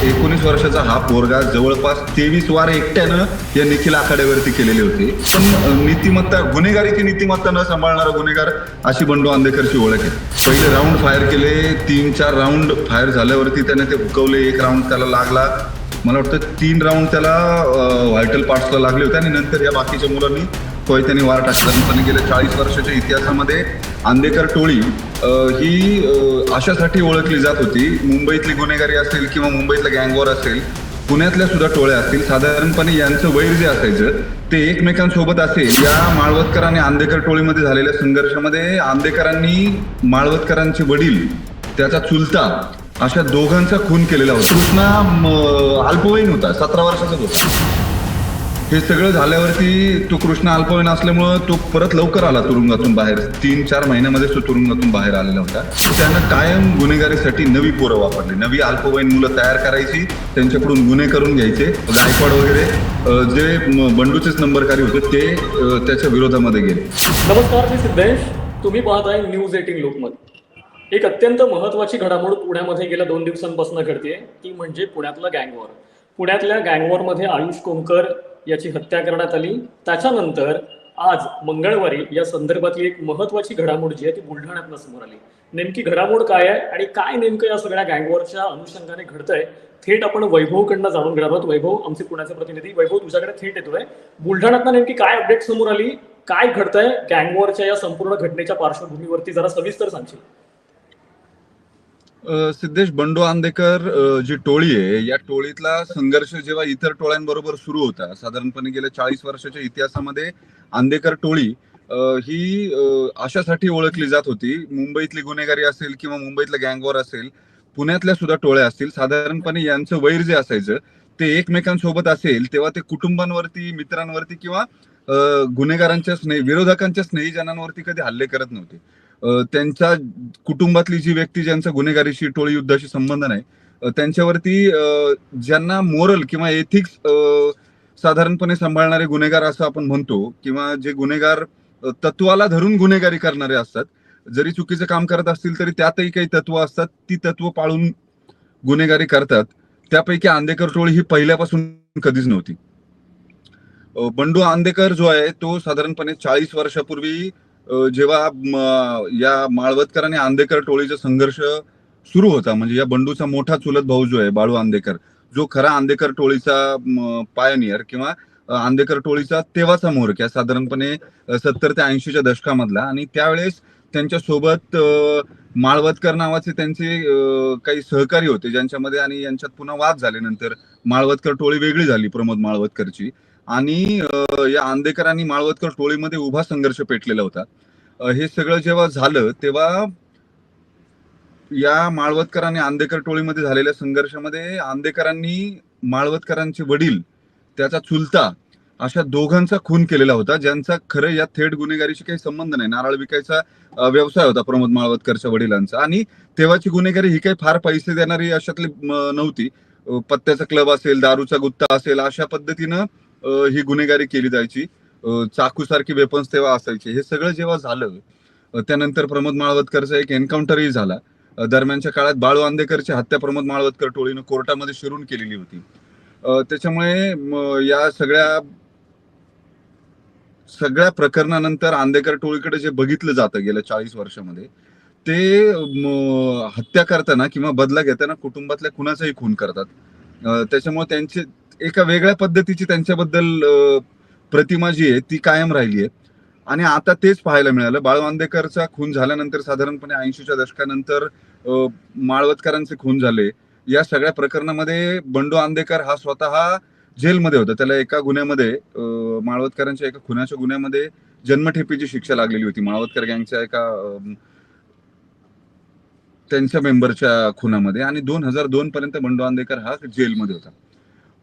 19 वर्षाचा हा पोरगा जवळपास 23 वार एकट्यानं या निखिल आखाड्यावरती केलेले होते. पण नीतिमत्ता, गुन्हेगारीची नीतिमत्ता न सांभाळणारा गुन्हेगार अशी बंडू आंदेकरची ओळख आहे. पहिले राऊंड फायर केले, 3-4 राऊंड फायर झाल्यावरती त्याने ते हुकवले. एक राऊंड त्याला लागला, मला वाटतं 3 राऊंड त्याला व्हायटल पार्ट्सला लागले होते आणि नंतर या बाकीच्या मुलांनी त्यांनी वार टाकला. पण गेल्या 40 वर्षाच्या इतिहासामध्ये आंदेकर टोळी ही अशासाठी ओळखली जात होती. मुंबईतली गुन्हेगारी असेल किंवा मुंबईतला गँगवॉर असेल, पुण्यातल्या सुद्धा टोळ्या असतील, साधारणपणे यांचं वैर जे असायचं ते एकमेकांसोबत असेल. या माळवदकर आणि आंदेकर टोळीमध्ये झालेल्या संघर्षामध्ये आंदेकरांनी माळवदकरांचे वडील, त्याचा चुलता, अशा दोघांचा खून केलेला होता. कृष्णा अल्पवयीन होता, 17 वर्षाचाच होता. हे सगळं झाल्यावरती तो कृष्णा अल्पवयीन असल्यामुळं तो परत लवकर आला तुरुंगातून बाहेर. 3-4 महिन्यामध्ये तो तुरुंगातून बाहेर आलेला होता. त्यानं कायम गुन्हेगारीसाठी नवी पोरं वापरली, नवी अल्पवयीन मुलं तयार करायची, त्यांच्याकडून गुन्हे करून घ्यायचे. गायकवाड वगैरे जे बंडूचेच नंबरकारी होते ते त्याच्या विरोधामध्ये गेले. नमस्कार, मी सिद्धेश. तुम्ही पाहताय न्यूज 18 लोकमत. एक अत्यंत महत्वाची घडामोड पुण्यामध्ये गेल्या 2 दिवसांपासून घडतेय, ती म्हणजे पुण्यातलं गँगवॉर. पुण्यातल्या गँगवॉरमध्ये आयुष कोमकर याची हत्या करण्यात आली. त्याच्यानंतर आज मंगळवारी या संदर्भातली एक महत्वाची घडामोड जी आहे ती बुलढाण्यातनं समोर आली. नेमकी घडामोड काय आहे आणि काय नेमकं या सगळ्या गँगवॉरच्या अनुषंगाने घडतंय, थेट आपण वैभवकडनं जाणून घेणार आहोत. वैभव, आमचे पुण्याचे प्रतिनिधी. वैभव, तुझ्याकडे थेट येतोय. बुलढाण्यातनं नेमकी काय अपडेट समोर आली, काय घडतंय गँगवॉरच्या या संपूर्ण घटनेच्या पार्श्वभूमीवरती जरा सविस्तर सांगशील? सिद्धेश, बंडू आंदेकर जी टोळी आहे, या टोळीतला संघर्ष जेव्हा इतर टोळ्यांबरोबर सुरू होता, साधारणपणे गेल्या 40 वर्षाच्या इतिहासामध्ये आंदेकर टोळी ही अशासाठी ओळखली जात होती. मुंबईतली गुन्हेगारी असेल किंवा मुंबईतला गँगवॉर असेल, पुण्यातल्या सुद्धा टोळ्या असतील, साधारणपणे यांचं वैर जे असायचं ते एकमेकांसोबत असेल तेव्हा ते कुटुंबांवरती, मित्रांवरती किंवा गुन्हेगारांच्या विरोधकांच्या स्नेहीजनांवरती कधी हल्ले करत नव्हते. त्यांच्या कुटुंबातली जी व्यक्ती ज्यांचा गुन्हेगारीशी, टोळी युद्धाशी संबंध नाही, त्यांच्यावरती ज्यांना मोरल किंवा एथिक्स साधारणपणे सांभाळणारे गुन्हेगार असं आपण म्हणतो, किंवा जे गुन्हेगार तत्वाला धरून गुन्हेगारी करणारे असतात, जरी चुकीचं काम करत असतील तरी त्यातही काही तत्व असतात, ती तत्व पाळून गुन्हेगारी करतात. त्यापैकी आंदेकर टोळी ही पहिल्यापासून कधीच नव्हती. बंडू आंदेकर जो आहे तो साधारणपणे 40 वर्षापूर्वी जेव्हा या माळवदकर आणि आंदेकर टोळीचा संघर्ष सुरू होता, म्हणजे या बंडूचा मोठा चुलत भाऊ जो आहे बाळू आंदेकर, जो खरा आंदेकर टोळीचा पायनियर किंवा आंदेकर टोळीचा तेव्हाचा म्होरक्या, साधारणपणे 70 ते 80च्या दशकामधला. आणि त्यावेळेस त्यांच्या सोबत माळवदकर नावाचे त्यांचे काही सहकारी होते, ज्यांच्यामध्ये आणि यांच्यात पुन्हा वाद झाले. नंतर माळवदकर टोळी वेगळी झाली प्रमोद माळवदकरची, आणि या आंदेकर आणि माळवदकर टोळीमध्ये उभा संघर्ष पेटलेला होता. हे सगळं जेव्हा झालं तेव्हा या माळवदकर आणि आंदेकर टोळीमध्ये झालेल्या संघर्षामध्ये आंदेकरांनी माळवदकरांचे वडील, त्याचा चुलता, अशा दोघांचा खून केलेला होता, ज्यांचा खरं या थेट गुन्हेगारीशी काही संबंध नाही. नारळ विकायचा व्यवसाय होता प्रमोद माळवदकरच्या वडिलांचा, आणि तेव्हाची गुन्हेगारी ही काही फार पैसे देणारी अशातली नव्हती. पत्त्याचा क्लब असेल, दारूचा गुत्ता असेल, अशा पद्धतीनं ही गुन्हेगारी केली जायची. चाकूसारखी वेपन्स तेव्हा असायचे. हे सगळं जेव्हा झालं त्यानंतर प्रमोद माळवदकरचा एक एन्काउंटरही झाला. दरम्यानच्या काळात बाळू आंदेकरची हत्या प्रमोद माळवदकर टोळीनं कोर्टामध्ये शिरून केलेली होती. त्याच्यामुळे या सगळ्या प्रकरणानंतर आंदेकर टोळीकडे जे बघितलं जातं गेल्या 40 वर्षामध्ये, ते हत्या करताना किंवा बदला घेताना कुटुंबातल्या कुणाचाही खून करतात. त्याच्यामुळे त्यांचे एका वेगळ्या पद्धतीची त्यांच्याबद्दल प्रतिमा जी आहे ती कायम राहिली आहे. आणि आता तेच पाहायला मिळालं. बाळू आंदेकरचा खून झाल्यानंतर साधारणपणे 80च्या दशकानंतर माळवदकरांचे खून झाले. या सगळ्या प्रकरणामध्ये बंडू आंदेकर हा स्वतः जेलमध्ये होता. त्याला एका गुन्ह्यामध्ये, माळवदकरांच्या एका खुनाच्या गुन्ह्यामध्ये जन्मठेपेची शिक्षा लागलेली होती. माळवदकर गँगच्या एका त्यांच्या मेंबरच्या खुनामध्ये. आणि 2002 पर्यंत बंडू आंदेकर हा जेलमध्ये होता.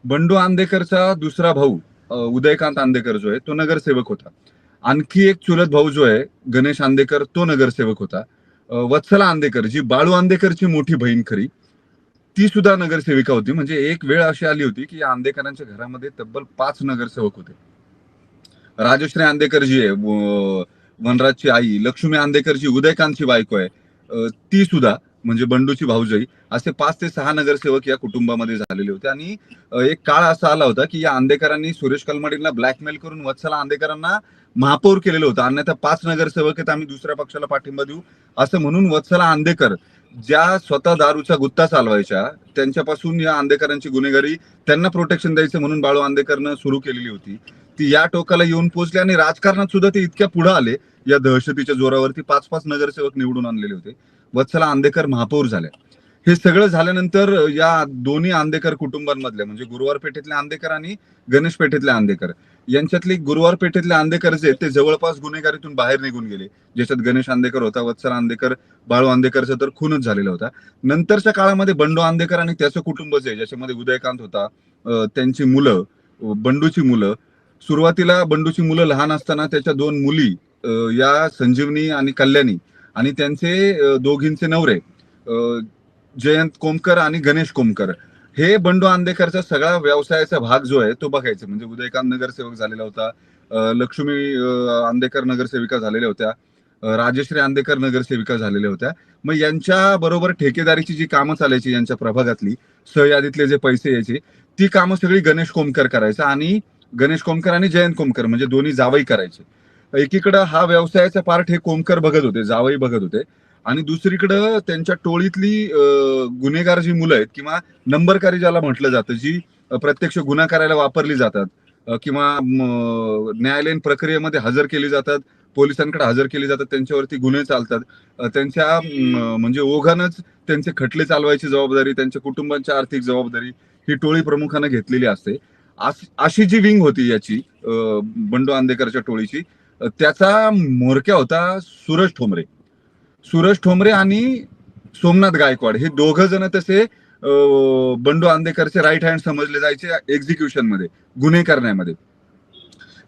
बंडू आंदेकरचा दुसरा भाऊ उदयकांत आंदेकर जो आहे तो नगरसेवक होता. आणखी एक चुलत भाऊ जो आहे गणेश आंदेकर, तो नगरसेवक होता. वत्सला आंदेकर, जी बाळू आंदेकरची मोठी बहीण खरी, ती सुद्धा नगरसेविका होती. म्हणजे एक वेळ अशी आली होती की आंदेकरांच्या घरामध्ये तब्बल 5 नगरसेवक होते. राजश्री आंदेकर जी आहे वनराजची आई, लक्ष्मी आंदेकर जी उदयकांतची बायको आहे, ती सुद्धा म्हणजे बंडूची भाऊजाई, असे 5 ते 6 नगरसेवक या कुटुंबामध्ये झालेले होते. आणि एक काळ असा आला होता की या आंदेकरांनी सुरेश कलमाडींना ब्लॅकमेल करून वत्सला आंदेकरांना महापौर केलेलं होतं. अन्यथा 5 नगरसेवक आहेत, आम्ही दुसऱ्या पक्षाला पाठिंबा देऊ असं म्हणून वत्सला आंदेकर, ज्या स्वतः दारूचा गुत्ता चालवायच्या, त्यांच्यापासून या आंदेकरांची गुन्हेगारी, त्यांना प्रोटेक्शन द्यायचं म्हणून बाळू आंदेकरनं सुरू केलेली होती, ती या टोकाला येऊन पोहोचली. आणि राजकारणात सुद्धा ते इतक्या पुढे आले, या दहशतीच्या जोरावरती 5-5 नगरसेवक निवडून आणलेले होते. वत्सला आंदेकर महापौर झाल्या. हे सगळं झाल्यानंतर या दोन्ही आंदेकर कुटुंबांमधल्या, म्हणजे गुरुवार पेठेतले आंदेकर आणि गणेश पेठेतले आंदेकर, यांच्यातली गुरुवार पेठेतले आंदेकर जे ते जवळपास गुन्हेगारीतून बाहेर निघून गेले. ज्याच्यात गणेश आंदेकर होता, वत्सला आंदेकर, बाळू आंदेकरचा तर खूनच झालेला होता. नंतरच्या काळामध्ये बंडू आंदेकर आणि त्याचं कुटुंब जे, ज्याच्यामध्ये उदयकांत होता, त्यांची मुलं, बंडूची मुलं. सुरुवातीला बंडूची मुलं लहान असताना त्याच्या 2 मुली, या संजीवनी आणि कल्याणी, आणि त्यांचे दोघींचे नवरे, जयंत कोमकर आणि गणेश कोमकर, हे बंडू आंदेकरचा सगळा व्यवसायाचा भाग जो आहे तो बघायचा. म्हणजे उदयकांत नगरसेवक झालेला होता, लक्ष्मी आंदेकर नगरसेविका झालेल्या होत्या, राजश्री आंदेकर नगरसेविका झालेल्या होत्या. मग यांच्या बरोबर ठेकेदारीची जी कामं चालायची यांच्या प्रभागातली, सहयादीतले जे पैसे यायचे, ती कामं सगळी गणेश कोमकर करायचा. आणि गणेश कोमकर आणि जयंत कोमकर म्हणजे दोन्ही जावई करायचे. एकीकडं हा व्यवसायाचा पार्ट हे कोमकर बघत होते, जावई बघत होते, आणि दुसरीकडं त्यांच्या टोळीतली गुन्हेगार जी मुलं आहेत, किंवा नंबरकारी ज्याला म्हटलं जातं, जी प्रत्यक्ष गुन्हा करायला वापरली जातात, किंवा न्यायालयीन प्रक्रियेमध्ये हजर केली जातात, पोलिसांकडे हजर केली जातात, त्यांच्यावरती गुन्हे चालतात, त्यांच्या म्हणजे ओघानच त्यांचे खटले चालवायची जबाबदारी, त्यांच्या कुटुंबांची आर्थिक जबाबदारी ही टोळी प्रमुखानं घेतलेली असते. अशी जी विंग होती याची, बंडू आंदेकरच्या टोळीची, त्याचा म्होरक्या होता सूरज ठोंबरे. सूरज ठोंबरे आणि सोमनाथ गायकवाड, हे दोघं जण तसे बंडू आंदेकरचे राईट हँड समजले जायचे एक्झिक्युशन मध्ये, गुन्हे करण्यामध्ये.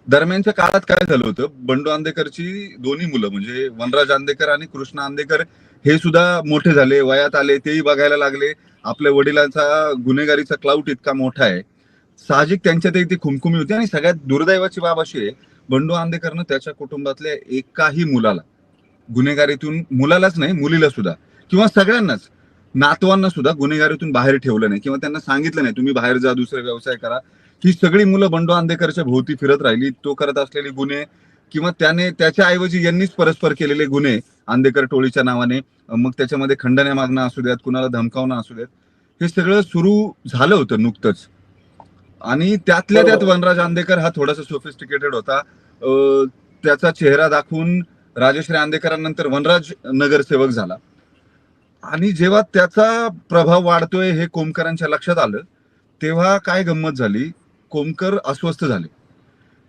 दरम्यानच्या काळात काय झालं होतं, बंडू आंदेकरची दोन्ही मुलं म्हणजे वनराज आंदेकर आणि कृष्ण आंदेकर हे सुद्धा मोठे झाले, वयात आले, तेही बघायला लागले. आपल्या वडिलांचा गुन्हेगारीचा क्लाउट इतका मोठा आहे, साहजिक त्यांच्यातही ती खुमखुमी होती. आणि सगळ्यात दुर्दैवाची बाब अशी आहे, बंडू आंदेकरनं त्याच्या कुटुंबातल्या एकाही मुलाला गुन्हेगारीतून, मुलालाच नाही मुलीला सुद्धा, किंवा सगळ्यांनाच, नातवांना सुद्धा गुन्हेगारीतून बाहेर ठेवलं नाही, किंवा त्यांना सांगितलं नाही तुम्ही बाहेर जा, दुसरे व्यवसाय करा. ही सगळी मुलं बंडू आंदेकरच्या भोवती फिरत राहिली. तो करत असलेले गुन्हे, किंवा त्याने त्याच्या ऐवजी यांनीच परस्पर केलेले गुन्हे आंदेकर टोळीच्या नावाने, मग त्याच्यामध्ये खंडण्या मागणं असू द्यात, कुणाला धमकावणं असू द्यात, हे सगळं सुरू झालं होतं नुकतंच. आणि त्यातल्या त्यात वनराज आंदेकर हा थोडासा सोफिस्टिकेटेड होता. त्याचा चेहरा दाखवून राजश्री आंदेकरांनंतर वनराज नगरसेवक झाला. आणि जेव्हा त्याचा प्रभाव वाढतोय हे कोमकरांच्या लक्षात आलं, तेव्हा काय गंमत झाली, कोमकर अस्वस्थ झाले.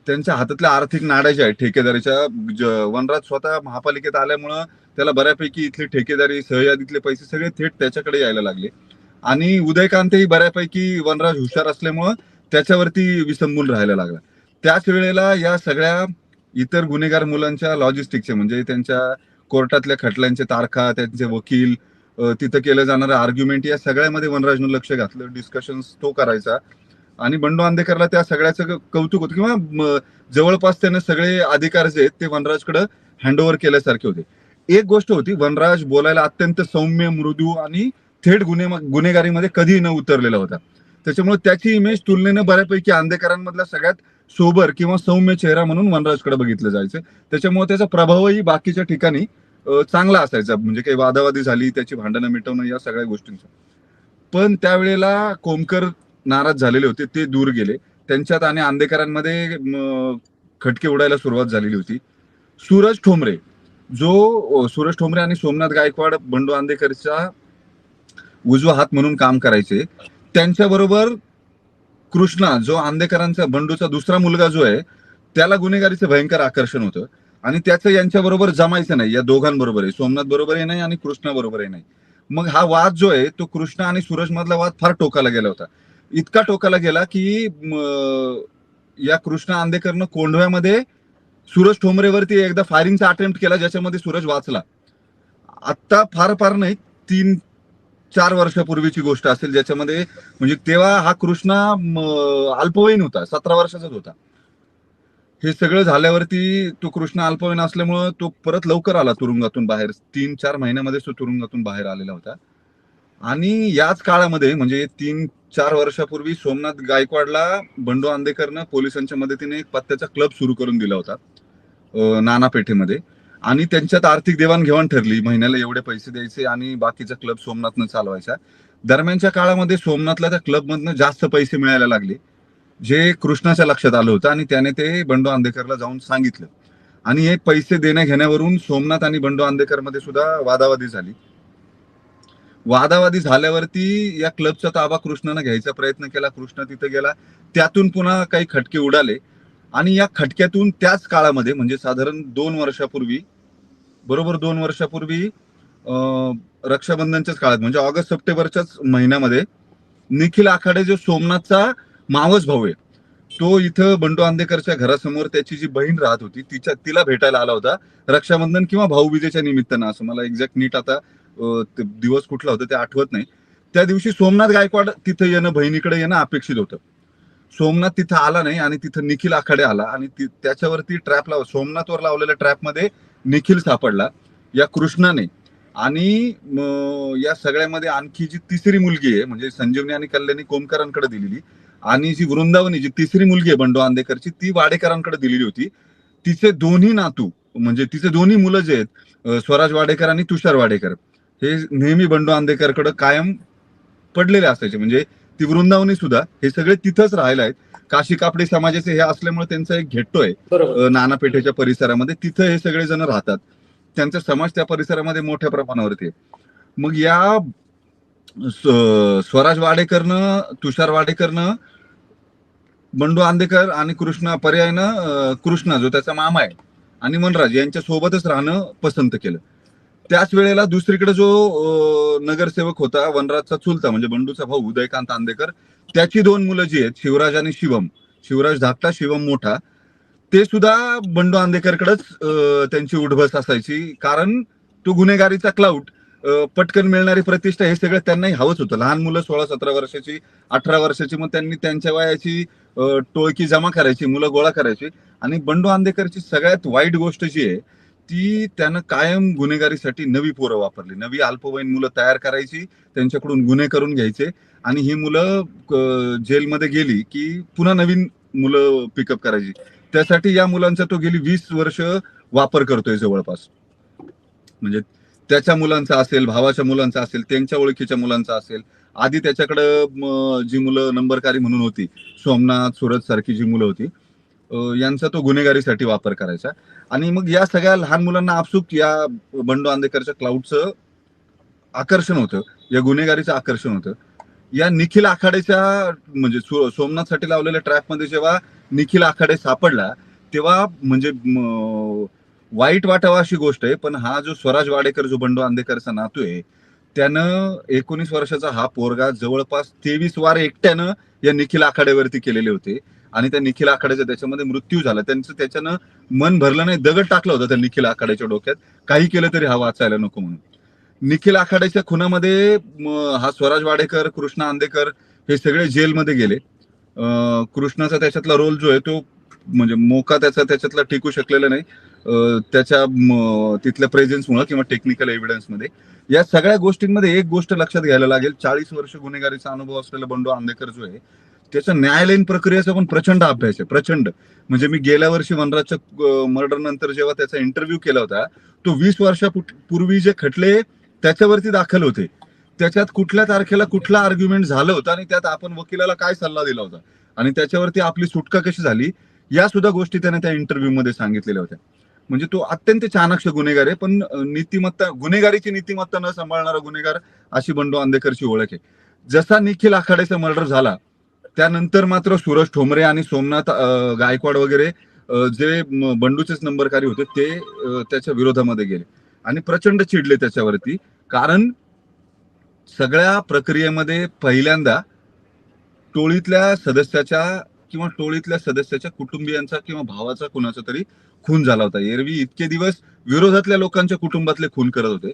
त्यांच्या हातातल्या आर्थिक नाड्या ज्या आहेत ठेकेदारीच्या, वनराज स्वतः महापालिकेत आल्यामुळं त्याला बऱ्यापैकी इथली ठेकेदारी, सहयादीतले पैसे सगळे थेट त्याच्याकडे यायला लागले. आणि उदयकांतही बऱ्यापैकी वनराज हुशार असल्यामुळं त्याच्यावरती विसंबून राहायला लागला. त्याच वेळेला या सगळ्या इतर गुन्हेगार मुलांच्या लॉजिस्टिकचे, म्हणजे त्यांच्या कोर्टातल्या खटल्यांचे तारखा, त्यांचे वकील, तिथं केलं जाणारं आर्ग्युमेंट, या सगळ्यामध्ये वनराजनं लक्ष घातलं. डिस्कशन्स तो करायचा. आणि बंडू आंदेकरला त्या सगळ्याचं कौतुक होतं, किंवा जवळपास त्याने सगळे अधिकार जे आहेत ते वनराजकडे हँडओव्हर केल्यासारखे होते. एक गोष्ट होती, वनराज बोलायला अत्यंत सौम्य, मृदू आणि थेट गुन्हेगारीमध्ये कधीही न उतरलेला होता. त्याच्यामुळे त्याची इमेज तुलनेनं बऱ्यापैकी आंदेकरांमधला सगळ्यात सोबर किंवा सौम्य चेहरा म्हणून वनराजकडे बघितलं जायचं. त्याच्यामुळे त्याचा प्रभावही बाकीच्या ठिकाणी चांगला असायचा. म्हणजे काही वादावादी झाली, त्याची भांडणं मिटवणं, या सगळ्या गोष्टींचा. पण त्यावेळेला कोमकर नाराज झालेले होते, ते दूर गेले. त्यांच्यात आणि आंदेकरांमध्ये खटके उडायला सुरुवात झालेली होती. सूरज ठोंबरे आणि सोमनाथ गायकवाड बंडू आंदेकरचा उजवा हात म्हणून काम करायचे. त्यांच्याबरोबर कृष्णा, जो आंदेकरांचा बंडूचा दुसरा मुलगा जो आहे, त्याला गुन्हेगारीचं भयंकर आकर्षण होतं. आणि त्याचं यांच्याबरोबर जमायचं नाही, या दोघांबरोबरही, सोमनाथ बरोबरही नाही आणि कृष्णा बरोबरही नाही. मग हा वाद जो आहे तो कृष्णा आणि सूरज मधला वाद फार टोकाला गेला होता. इतका टोकाला गेला की या कृष्णा आंदेकरनं कोंढव्यामध्ये सूरज ठोंबरेवरती एकदा फायरिंगचा अटेम्प्ट केला, ज्याच्यामध्ये सूरज वाचला. आत्ता फार नाही, 3-4 वर्षापूर्वीची गोष्ट असेल, ज्याच्यामध्ये म्हणजे तेव्हा हा कृष्णा अल्पवयीन होता, 17 वर्षाचाच होता. हे सगळं झाल्यावरती तो कृष्ण अल्पवयीन असल्यामुळं तो परत लवकर आला तुरुंगातून बाहेर. 3-4 महिन्यामध्ये तो तुरुंगातून बाहेर आलेला होता. आणि याच काळामध्ये म्हणजे 3-4 वर्षापूर्वी सोमनाथ गायकवाडला बंडू आंदेकरनं पोलिसांच्या मदतीने एक पत्त्याचा क्लब सुरू करून दिला होता नाना पेठेमध्ये. आणि त्यांच्यात आर्थिक देवाणघेवाण ठरली. महिन्याला एवढे पैसे द्यायचे आणि बाकीचा क्लब सोमनाथनं चालवायचा. दरम्यानच्या काळामध्ये सोमनाथला त्या क्लबमधनं जास्त पैसे मिळायला लागले, जे कृष्णाच्या लक्षात आलं होतं आणि त्याने ते बंडू आंदेकरला जाऊन सांगितलं. आणि हे पैसे देण्या घेण्यावरून सोमनाथ आणि बंडू आंदेकरमध्ये सुद्धा वादावादी झाली. वादावादी झाल्यावरती या क्लबचा ताबा कृष्णानं घ्यायचा प्रयत्न केला. कृष्ण तिथे गेला. त्यातून पुन्हा काही खटके उडाले आणि या खटक्यातून त्याच काळामध्ये म्हणजे साधारण 2 वर्षापूर्वी, बरोबर 2 वर्षापूर्वी रक्षाबंधनच्याच काळात म्हणजे ऑगस्ट सप्टेंबरच्याच महिन्यामध्ये निखिल आखाडे जो सोमनाथचा मावस भाऊ आहे, तो इथं बंडू आंदेकरच्या घरासमोर त्याची जी बहीण राहत होती तिला भेटायला आला होता. रक्षाबंधन किंवा भाऊबीजेच्या निमित्तानं, असं मला एक्झॅक्ट नीट आता ते दिवस कुठला होता ते आठवत नाही. त्या दिवशी सोमनाथ गायकवाड तिथं येणं, बहिणीकडे येणं अपेक्षित होतं. सोमनाथ तिथं आला नाही आणि तिथं निखिल आखाडे आला आणि त्याच्यावरती सोमनाथवर लावलेल्या ट्रॅपमध्ये निखिल सापडला या कृष्णाने. आणि या सगळ्यामध्ये आणखी जी तिसरी मुलगी आहे म्हणजे संजीवनी आणि कल्याणी कोमकरांकडे दिलेली, आणि जी वृंदावनी जी तिसरी मुलगी आहे बंडू आंदेकरची, ती वाडेकरांकडे दिलेली होती. तिचे दोन्ही नातू म्हणजे तिचे दोन्ही मुलं जे आहेत स्वराज वाडेकर आणि तुषार वाडेकर, हे नेहमी बंडू आंदेकरकडे कायम पडलेले असायचे. म्हणजे ती वृंदावनी सुद्धा हे सगळे तिथंच राहायला आहेत. काशी कापडी समाजाचे हे असल्यामुळे त्यांचा एक घेट्टो आहे नाना पेठेच्या परिसरामध्ये, तिथं हे सगळे जण राहतात. त्यांचा समाज त्या परिसरामध्ये मोठ्या प्रमाणावरती आहे. मग या स्वराज वाडेकरनं, तुषार वाडेकरनं बंडू आंदेकर आणि कृष्णा जो त्याचा मामा आहे आणि वनराज यांच्या सोबतच राहणं पसंत केलं. त्याच वेळेला दुसरीकडे जो नगरसेवक होता वनराजचा चुलता म्हणजे बंडूचा भाऊ उदयकांत आंदेकर, त्याची 2 मुलं जी आहेत शिवराज आणि शिवम, शिवराज धाकटा शिवम मोठा, ते सुद्धा बंडू आंदेकरकडेच त्यांची उठबस असायची. कारण तो गुन्हेगारीचा क्लाउट, पटकन मिळणारी प्रतिष्ठा, हे सगळं त्यांनाही हवंच होतं. लहान मुलं 16-17 वर्षाची, 18 वर्षाची, मग त्यांनी त्यांच्या वयाची टोळकी जमा करायची, मुलं गोळा करायची. आणि बंडू आंदेकरची सगळ्यात वाईट गोष्ट जी आहे ती, त्यानं कायम गुन्हेगारीसाठी नवी पोरं वापरली. नवी अल्पवयीन मुलं तयार करायची, त्यांच्याकडून गुन्हे करून घ्यायचे आणि ही मुलं जेलमध्ये गेली की पुन्हा नवीन मुलं पिकअप करायची. त्यासाठी या मुलांचा तो गेली 20 वर्ष वापर करतोय जवळपास. म्हणजे त्याच्या मुलांचा असेल, भावाच्या मुलांचा असेल, त्यांच्या ओळखीच्या मुलांचा असेल. आधी त्याच्याकडं जी मुलं नंबरकारी म्हणून होती, सोमनाथ, सूरज सारखी जी मुलं होती, यांचा तो गुन्हेगारीसाठी वापर करायचा. आणि मग या सगळ्या लहान मुलांना आपसूक या बंडू आंदेकरच्या क्लाउडचं आकर्षण होतं, या गुन्हेगारीचं आकर्षण होतं. या निखिल आखाडेच्या म्हणजे सोमनाथसाठी लावलेल्या ट्रॅपमध्ये जेव्हा निखिल आखाडे सापडला, तेव्हा म्हणजे वाईट वाटावं अशी गोष्ट आहे, पण हा जो स्वराज वाडेकर जो बंडू आंदेकरचा नातू आहे, त्यानं 19 वर्षाचा हा पोरगा जवळपास 23 वार एकट्यानं या निखिल आखाड्यावरती केलेले होते. आणि त्या निखिल आखाड्याचा त्याच्यामध्ये मृत्यू झाला. त्याच्यानं मन भरलं नाही, दगड टाकला होता त्या निखिल आखाड्याच्या डोक्यात, काही केलं तरी हा वाचायला नको म्हणून. निखिल आखाड्याच्या खुनामध्ये हा स्वराज वाडेकर, कृष्ण आंदेकर हे सगळे जेलमध्ये गेले. कृष्णाचा त्याच्यातला रोल जो आहे तो म्हणजे मोका त्याच्यातला टिकू शकलेला नाही, त्याच्या तिथल्या प्रेझेन्समुळे किंवा टेक्निकल एव्हिडन्समध्ये. या सगळ्या गोष्टींमध्ये एक गोष्ट लक्षात घ्यायला लागेल, 40 वर्ष गुन्हेगारीचा अनुभव असलेला बंडू आंदेकर जो आहे, त्याचा न्यायालयीन प्रक्रियेचा पण प्रचंड अभ्यास आहे, प्रचंड. म्हणजे मी गेल्या वर्षी वनराजच्या मर्डर नंतर जेव्हा त्याचा इंटरव्ह्यू केला होता, तो 20 वर्षापूर्वी जे खटले त्याच्यावरती दाखल होते, त्याच्यात कुठल्या तारखेला कुठला आर्ग्युमेंट झालं होतं आणि त्यात आपण वकिलाला काय सल्ला दिला होता आणि त्याच्यावरती आपली सुटका कशी झाली, या सुद्धा गोष्टी त्याने त्या इंटरव्ह्यू मध्ये सांगितलेल्या होत्या. म्हणजे तो अत्यंत चाणाक्ष गुन्हेगार आहे, पण गुन्हेगारीची नीतिमत्ता न सांभाळणारा गुन्हेगार अशी बंडू आंदेकरची ओळख आहे. जसा निखिल आखाडेचा मर्डर झाला त्यानंतर मात्र सूरज ठोंबरे आणि सोमनाथ गायकवाड वगैरे जे बंडूचेच नंबरकारी होते ते त्याच्या विरोधामध्ये गेले आणि प्रचंड चिडले त्याच्यावरती. कारण सगळ्या प्रक्रियेमध्ये पहिल्यांदा टोळीतल्या सदस्याच्या कुटुंबियांचा किंवा भावाचा कुणाचा तरी खून झाला होता. एरवी इतके दिवस विरोधातल्या लोकांच्या कुटुंबातले खून करत होते.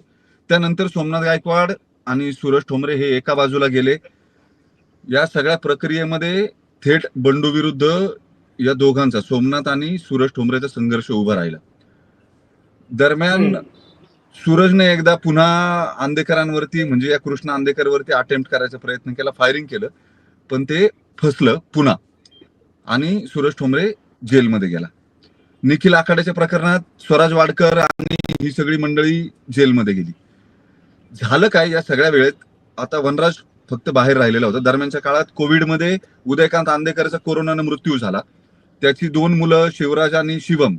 त्यानंतर सोमनाथ गायकवाड आणि सूरज ठोंबरे हे एका बाजूला गेले. या सगळ्या प्रक्रियेमध्ये थेट बंडू विरुद्ध या दोघांचा, सोमनाथ आणि सूरज ठोंबरेचा संघर्ष उभा राहिला. दरम्यान सूरजने एकदा पुन्हा आंदेकरांवरती, म्हणजे या कृष्ण आंदेकरवरती अटेम्प्ट करायचा प्रयत्न केला, फायरिंग केलं, पण ते फसलं पुन्हा आणि सूरज ठोंबरे जेलमध्ये गेला. निखिल आखाड्याच्या प्रकरणात स्वराज वाडकर आणि ही सगळी मंडळी जेलमध्ये गेली. झालं काय या सगळ्या वेळेत, आता वनराज फक्त बाहेर राहिलेला होता. दरम्यानच्या काळात कोविडमध्ये उदयकांत आंदेकरचा कोरोनानं मृत्यू झाला. त्याची 2 मुलं शिवराज आणि शिवम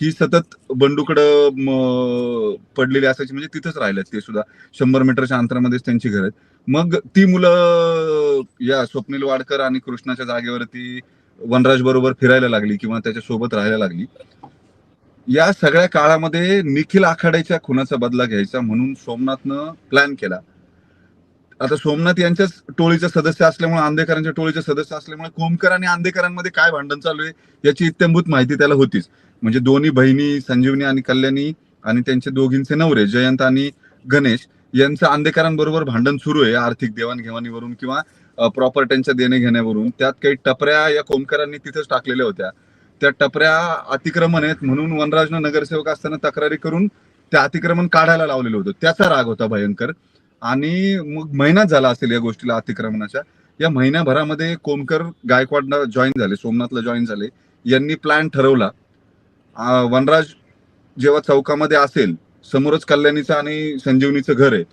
ही सतत बंडूकडं पडलेली असायची, म्हणजे तिथंच राहिलेत ते सुद्धा, 100 मीटरच्या अंतरामध्येच त्यांची घर आहेत. मग ती मुलं या स्वप्नील वाडकर आणि कृष्णाच्या जागेवरती वनराज बरोबर फिरायला लागली किंवा त्याच्या सोबत राहायला लागली. या सगळ्या काळामध्ये निखिल आखाड्याच्या खुनाचा बदला घ्यायचा म्हणून सोमनाथनं प्लॅन केला. आता सोमनाथ यांच्याच टोळीचे सदस्य असल्यामुळे, आंदेकरांच्या टोळीचे सदस्य असल्यामुळे कोमकर आणि आंदेकरांमध्ये काय भांडण चालू आहे याची इत्थंभूत माहिती त्याला होतीच. म्हणजे दोन्ही बहिणी संजीवनी आणि कल्याणी आणि त्यांचे दोघींचे नवरे जयंत आणि गणेश यांचं आंदेकरांबरोबर भांडण सुरू आहे आर्थिक देवाणघेवाणीवरून किंवा प्रॉपर्ट्यांच्या देणे घेण्यावरून. त्यात काही टपऱ्या या कोमकरांनी तिथेच टाकलेल्या होत्या. त्या टपऱ्या अतिक्रमण आहेत म्हणून वनराजनं नगरसेवक असताना तक्रारी करून त्या अतिक्रमण काढायला लावलेलं होतं. त्याचा राग होता भयंकर. आणि मग महिनाच झाला असेल या गोष्टीला, अतिक्रमणाच्या. या महिन्याभरामध्ये कोमकर गायकवाडला जॉईन झाले, सोमनाथला जॉईन झाले. यांनी प्लॅन ठरवला. वनराज जेव्हा चौकामध्ये असेल, समोरच कल्याणीचं आणि संजीवनीचं घर आहे,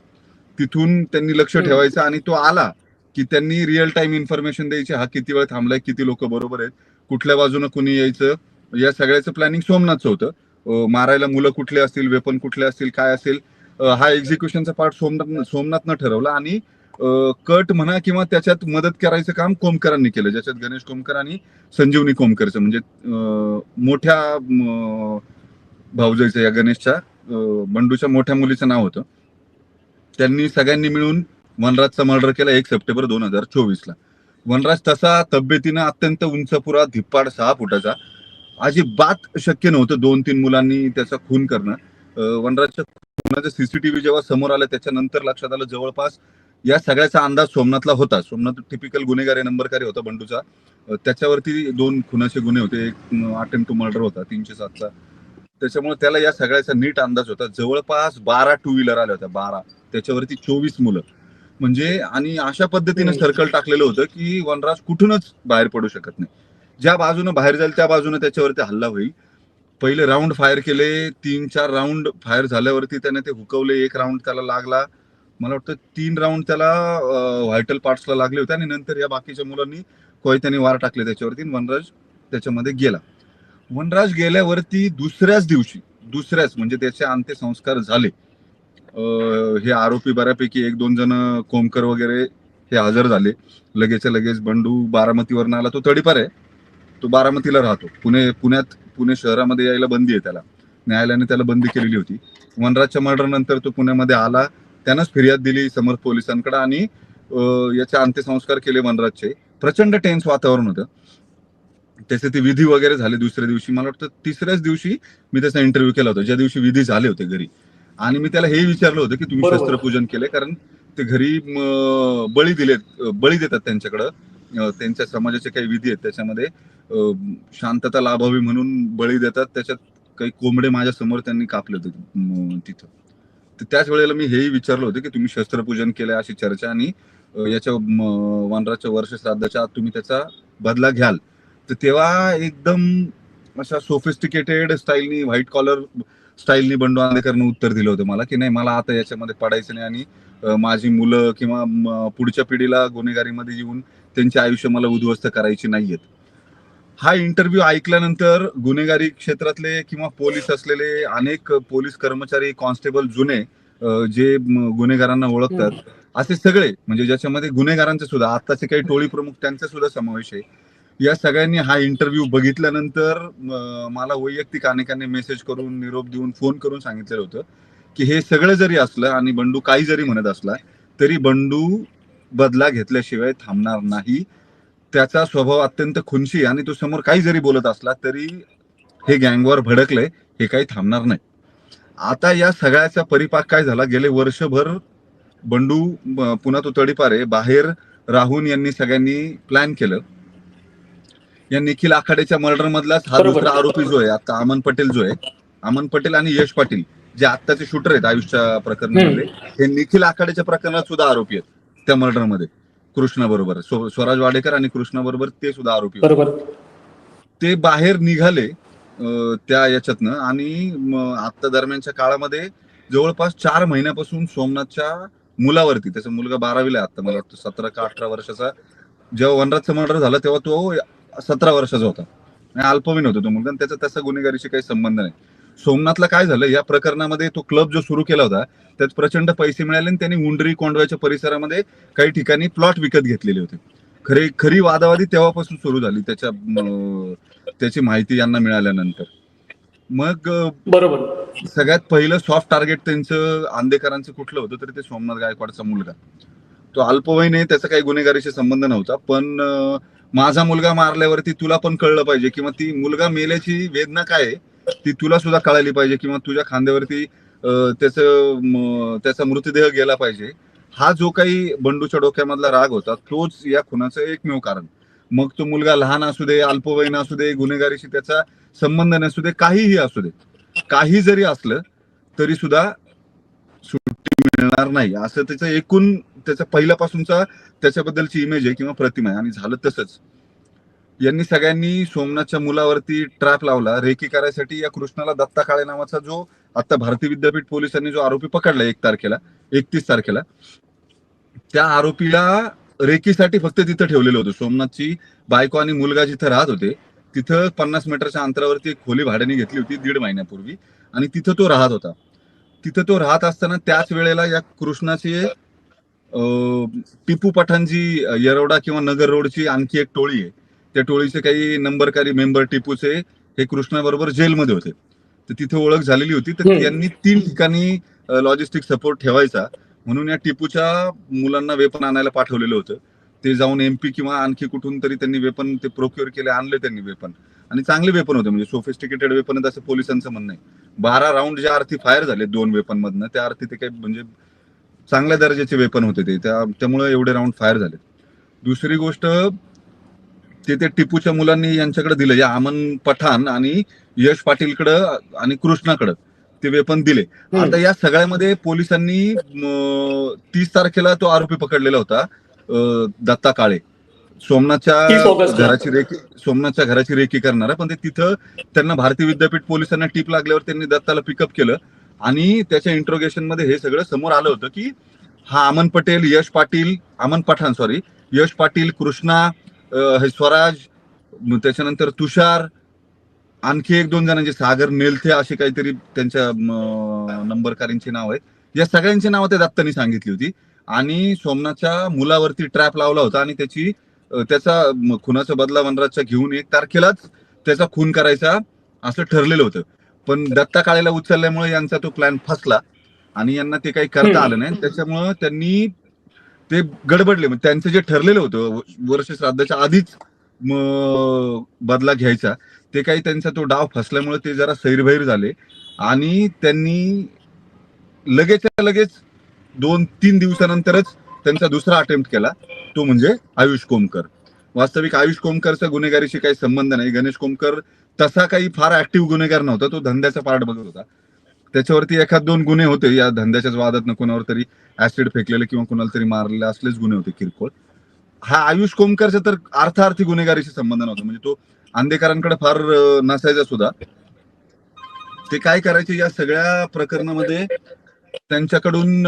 तिथून त्यांनी लक्ष ठेवायचं आणि तो आला की त्यांनी रिअल टाइम इन्फॉर्मेशन द्यायची, हा किती वेळ थांबलाय, किती लोक बरोबर आहेत, कुठल्या बाजूने कुणी यायचं, या सगळ्याचं प्लॅनिंग सोमनाथचं होतं. मारायला मुलं कुठले असतील, वेपन कुठले असतील, काय असेल, हा एक्झिक्युशनचा पार्ट सोमनाथनं ठरवला. आणि कट म्हणा किंवा त्याच्यात मदत करायचं काम कोमकरांनी केलं, ज्याच्यात गणेश कोमकर आणि संजीवनी कोमकरचं, म्हणजे मोठ्या भाऊजाईचं, या गणेशच्या बंडूच्या मोठ्या मुलीचं नाव होतं. त्यांनी सगळ्यांनी मिळून वनराजचा मर्डर केला 1 सप्टेंबर 2024ला. वनराज तसा तब्येतीनं अत्यंत उंचपुरा, धिप्पाड, 6 फुटाचा, अजिबात शक्य नव्हतं 2-3 मुलांनी त्याचा खून करणं. वनराजच्या खुनाचं सीसीटीव्ही जेव्हा समोर आलं त्याच्यानंतर लक्षात आलं जवळपास या सगळ्याचा अंदाज सोमनाथला होता. सोमनाथ टिपिकल गुन्हेगारी नंबरकारी होता बंडूचा. त्याच्यावरती 2 खुनाचे गुन्हे होते, एक अटेम्प्ट टू मर्डर होता 307चा. त्याच्यामुळे त्याला या सगळ्याचा नीट अंदाज होता. जवळपास 12 टू व्हीलर आल्या होत्या, 12, त्याच्यावरती 24 मुलं, म्हणजे आणि अशा पद्धतीने सर्कल टाकलेलं होतं की वनराज कुठूनच बाहेर पडू शकत नाही. ज्या बाजूने बाहेर जाईल त्या बाजूने त्याच्यावरती हल्ला होईल. पहिले राऊंड फायर केले, 3-4 राऊंड फायर झाल्यावरती त्याने ते हुकवले. 1 राऊंड त्याला लागला, मला वाटतं 3 राऊंड त्याला व्हायटल पार्ट्सला लागले होते. आणि नंतर या बाकीच्या मुलांनी कोयत्याने वार टाकले त्याच्यावरती. वनराज त्याच्यामध्ये गेला. वनराज गेल्यावरती दुसऱ्याच दिवशी, म्हणजे त्याचे अंत्यसंस्कार झाले. हे आरोपी बऱ्यापैकी 1-2 जण कोमकर वगैरे हे हजर झाले. लगेचच्या लगेच बंडू बारामतीवरनं आला, तो तडीपार आहे, तो बारामतीला राहतो. पुणे शहरामध्ये यायला बंदी आहे त्याला, न्यायालयाने त्याला बंदी केलेली होती. वनराजच्या मर्डर नंतर तो पुण्यामध्ये आला, त्यानंच फिर्याद दिली समर्थ पोलिसांकडे आणि याचे अंत्यसंस्कार केले वनराजचे. प्रचंड टेन्स वातावरण होतं. त्याचे ते विधी वगैरे झाले दुसऱ्या दिवशी, मला वाटतं 3ऱ्याच दिवशी मी त्याचा इंटरव्ह्यू केला होता, ज्या दिवशी विधी झाले होते घरी. आणि मी त्याला हे विचारलं होतं की तुम्ही शस्त्रपूजन केले, कारण ते घरी बळी देतात त्यांच्याकडं, त्यांच्या समाजाचे काही विधी आहेत त्याच्यामध्ये शांतता लाभावी म्हणून बळी देतात. त्याच्यात काही कोंबडे माझ्या समोर त्यांनी कापले होते तिथं. तर त्याच वेळेला मी हेही विचारलं होतं की तुम्ही शस्त्रपूजन केलंय अशी चर्चा, आणि याच्या वनराजच्या वर्ष श्राद्धाच्या आत तुम्ही त्याचा बदला घ्याल. तर तेव्हा एकदम अशा सोफिस्टिकेटेड स्टाईलनी, व्हाईट कॉलर स्टाईलनी बंडू आंदेकरनं उत्तर दिलं होतं मला की नाही, मला आता याच्यामध्ये पडायचं नाही आणि माझी मुलं किंवा पुढच्या पिढीला गुन्हेगारीमध्ये येऊन त्यांचे आयुष्य मला उद्ध्वस्त करायची नाहीयेत. हा इंटरव्ह्यू ऐकल्यानंतर गुन्हेगारी क्षेत्रातले किंवा पोलीस असलेले अनेक पोलीस कर्मचारी, कॉन्स्टेबल जुने, जे गुन्हेगारांना ओळखतात, असे सगळे, म्हणजे ज्याच्यामध्ये गुन्हेगारांचे सुद्धा, आताचे काही टोळी प्रमुख त्यांचा सुद्धा समावेश आहे, या सगळ्यांनी हा इंटरव्ह्यू बघितल्यानंतर मला वैयक्तिक अनेकांनी मेसेज करून, निरोप देऊन, फोन करून सांगितलेलं होतं की हे सगळं जरी असलं आणि बंडू काही जरी म्हणत असला तरी बंडू बदला घेतल्याशिवाय थांबणार नाही. त्याचा स्वभाव अत्यंत खुनशी, आणि तो समोर काही जरी बोलत असला तरी हे गँगवर भडकलंय, हे काही थांबणार नाही. आता या सगळ्याचा परिपाक काय झाला, गेले वर्षभर बंडू पुन्हा तो तडीपार आहे, बाहेर राहून यांनी सगळ्यांनी प्लॅन केलं. या निखिल आखाडेच्या मर्डर मधलाच हा बरोबर. दुसरा आरोपी जो आहे आता अमन पटेल जो आहे, अमन पटेल आणि यश पाटील जे आत्ताचे शूटर आहेत आयुषच्या प्रकरणामधले, हे निखिल आखाडेच्या प्रकरणात सुद्धा आरोपी आहेत त्या मर्डरमध्ये. कृष्णा बरोबर स्वराज वाडेकर आणि कृष्णा बरोबर ते सुद्धा आरोपी होते. बरोबर. ते बाहेर निघाले त्या याच्यातनं आणि आता दरम्यानच्या काळामध्ये जवळपास 4 महिन्यापासून सोमनाथच्या मुलावरती, त्याचा मुलगा 12वीला आहे आता, मला वाटतं 17 का 18 वर्षाचा, जेव्हा वनराजचं मर्डर झालं तेव्हा तो 17 वर्षाचा होता, अल्पवयीन होता तो मुलगा, आणि त्याचा तसा गुन्हेगारीशी काही संबंध नाही. सोमनाथला काय झालं या प्रकरणामध्ये, तो क्लब जो सुरू केला होता त्यात प्रचंड पैसे मिळाले आणि त्यांनी उंडरी कोंडव्याच्या परिसरामध्ये काही ठिकाणी प्लॉट विकत घेतलेले होते. खरी वादावादी तेव्हापासून सुरू झाली त्याची माहिती यांना मिळाल्यानंतर. मग बरोबर. सगळ्यात पहिलं सॉफ्ट टार्गेट त्यांचं आंदेकरांचं कुठलं होतं तर ते सोमनाथ गायकवाडचा मुलगा. तो अल्पवयीन आहे, त्याचा काही गुन्हेगारीशी संबंध नव्हता, पण माझा मुलगा मारल्यावरती तुला पण कळलं पाहिजे किंवा ती मुलगा मेल्याची वेदना काय आहे ती तुला सुद्धा कळाली पाहिजे, किंवा तुझ्या खांद्यावरती त्याचा मृतदेह गेला पाहिजे. हा जो काही बंडूच्या डोक्यामधला राग होता तोच या खुनाचं एकमेव कारण. मग तो मुलगा लहान असू दे, अल्पवयीन असू दे, गुन्हेगारीशी त्याचा संबंध नसू दे, काहीही असू दे, काही जरी असलं तरी सुद्धा सुट्टी मिळणार नाही, असं त्याचं एकूण त्याच्या पहिल्यापासूनचा त्याच्याबद्दलची इमेज आहे किंवा प्रतिमा आहे. आणि झालं तसंच. यांनी सगळ्यांनी सोमनाथच्या मुलावरती ट्रॅप लावला रेकी करायसाठी. या कृष्णाला दत्ता काळे नावाचा जो आता भारतीय विद्यापीठ पोलिसांनी जो आरोपी पकडला 31 तारखेला, त्या आरोपीला रेकीसाठी फक्त तिथं ठेवलेलं होतं. सोमनाथची बायको आणि मुलगा जिथं राहत होते तिथं 50 मीटरच्या अंतरावरती एक खोली भाड्याने घेतली होती 1.5 महिन्यापूर्वी, आणि तिथं तो राहत होता. तिथं तो राहत असताना त्याच वेळेला या कृष्णाचे टिपू पठाणजी येरवडा किंवा नगर रोडची आणखी एक टोळी आहे, त्या टोळीचे काही नंबरकारी मेंबर टिपूचे हे कृष्णाबरोबर जेलमध्ये होते. तर तिथे ओळख झालेली होती. तर त्यांनी 3 ठिकाणी लॉजिस्टिक सपोर्ट ठेवायचा म्हणून या टिपूच्या मुलांना वेपन आणायला पाठवलेलं होतं. ते जाऊन MP किंवा आणखी कुठून तरी त्यांनी वेपन ते प्रोक्युअर केले, आणले त्यांनी वेपन, आणि चांगले वेपन होते, म्हणजे सोफिस्टिकेटेड वेपन आहेत असं पोलिसांचं म्हणणं आहे. 12 राऊंड ज्या अर्थी फायर झाले 2 वेपन मधनं, त्या अर्थी ते काही म्हणजे चांगल्या दर्जाचे वेपन होते ते, त्यामुळे एवढे राऊंड फायर झाले. दुसरी गोष्ट, ते टिपूच्या मुलांनी यांच्याकडे दिलं, या अमन पठाण आणि यश पाटीलकडं आणि कृष्णाकडं ते वेपन दिले. आता या सगळ्यामध्ये पोलिसांनी 30 तारखेला तो आरोपी पकडलेला होता, दत्ता काळे, सोमनाथच्या घराची रेकी करणारा. पण ते तिथं त्यांना भारतीय विद्यापीठ पोलिसांना टीप लागल्यावर त्यांनी दत्ताला पिकअप केलं आणि त्याच्या इंट्रोगेशन मध्ये हे सगळं समोर आलं होतं की हा अमन पठाण, यश पाटील, कृष्णा, स्वराज, त्याच्यानंतर तुषार, आणखी 1-2 जणांचे, सागर नेलथे असे काहीतरी त्यांच्या नंबरकारींची नाव आहेत, या सगळ्यांची नावं त्या दत्तानी सांगितली होती. आणि सोमनाथच्या मुलावरती ट्रॅप लावला होता आणि त्याचा खुनाचा बदला वनराजच्या घेऊन 1 तारखेलाच त्याचा खून करायचा असं ठरलेलं होतं. पण दत्ता काळेला उचलल्यामुळे यांचा तो प्लॅन फसला आणि यांना ते काही करता आलं नाही. त्याच्यामुळं त्यांनी ते गडबडले. मग त्यांचं जे ठरलेलं होतं वर्ष श्राद्धाच्या आधीच बदला घ्यायचा, ते काही त्यांचा तो डाव फसल्यामुळे ते जरा सैरभैर झाले आणि त्यांनी लगेच 2-3 दिवसानंतरच त्यांचा दुसरा अटेम्प्ट केला, तो म्हणजे आयुष कोमकर. वास्तविक आयुष कोमकरचा गुन्हेगारीशी काही संबंध नाही. गणेश कोमकर तसा काही फार ऍक्टिव्ह गुन्हेगार नव्हता, तो धंद्याचा पार्ट बघत होता. त्याच्यावरती 1-2 गुन्हे होते या धंद्याच्याच वादात, कोणावर तरी ऍसिड फेकलेले किंवा कोणाला तरी मारलेले असलेच गुन्हे होते किरकोळ. हा आयुष कोमकरचा तर अर्थार्थी गुन्हेगारीशी संबंध नव्हता, म्हणजे तो आंदेकरांकडे फार नसायचा सुद्धा. ते काय करायचे या सगळ्या प्रकरणामध्ये, त्यांच्याकडून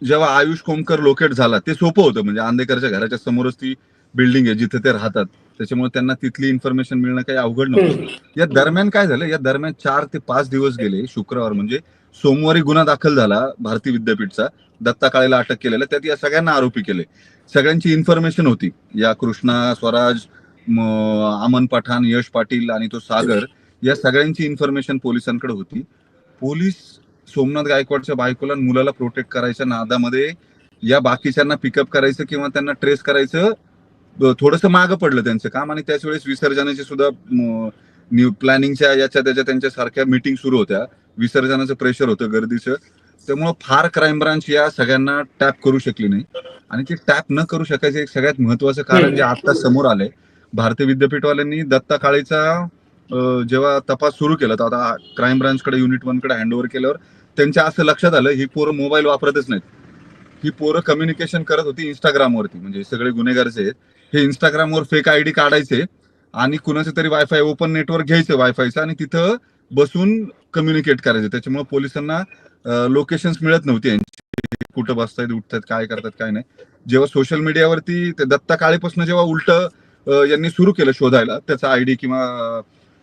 जेव्हा आयुष कोमकर लोकेट झाला ते सोपं होतं, म्हणजे आंदेकरच्या घराच्या समोरच ती बिल्डिंग आहे जिथे ते राहतात, त्याच्यामुळे त्यांना तिथली इन्फॉर्मेशन मिळणं काही अवघड नव्हतं. या दरम्यान काय झालं, या दरम्यान 4 ते 5 दिवस गेले. शुक्रवार म्हणजे सोमवारी गुन्हा दाखल झाला भारतीय विद्यापीठचा, दत्ता काळेला अटक केलेला, त्यात या सगळ्यांना आरोपी केले. सगळ्यांची इन्फॉर्मेशन होती, या कृष्णा, स्वराज, अमन पठाण, यश पाटील आणि तो सागर, या सगळ्यांची इन्फॉर्मेशन पोलिसांकडे होती. पोलीस सोमनाथ गायकवाडच्या बायकोला मुलाला प्रोटेक्ट करायच्या नादामध्ये या बाकीच्यांना पिकअप करायचं किंवा त्यांना ट्रेस करायचं थोडंसं मागं पडलं त्यांचं काम. आणि त्याच वेळेस विसर्जनाची सुद्धा प्लॅनिंगच्या याच्या त्याच्या त्यांच्या सारख्या मीटिंग सुरू होत्या. विसर्जनाचं प्रेशर होतं गर्दीचं, त्यामुळं फार क्राईम ब्रांच या सगळ्यांना टॅप करू शकली नाही. आणि ते टॅप न करू शकायचं एक सगळ्यात महत्वाचं कारण जे आता समोर आलंय, भारतीय विद्यापीठवाल्यांनी दत्ता काळेचा जेव्हा तपास सुरू केला, तर आता क्राईम ब्रांचकडे युनिट 1 कडे हँडओव्हर केल्यावर त्यांच्या असं लक्षात आलं, ही पोरं मोबाईल वापरतच नाहीत. ही पोरं कम्युनिकेशन करत होती इंस्टाग्रामवरती. म्हणजे सगळे गुन्हेगार जे आहेत, हे इंस्टाग्रामवर फेक आयडी काढायचे आणि कुणाचं तरी वायफाय ओपन नेटवर्क घ्यायचं वायफायचं आणि तिथं बसून कम्युनिकेट करायचं. त्याच्यामुळे पोलिसांना लोकेशन्स मिळत नव्हती यांची, कुठं बसतायत, उठतात, काय करतात, काय नाही. जेव्हा सोशल मीडियावरती ते दत्ता काळेपासून जेव्हा उलट यांनी सुरू केलं शोधायला त्याचा आयडी किंवा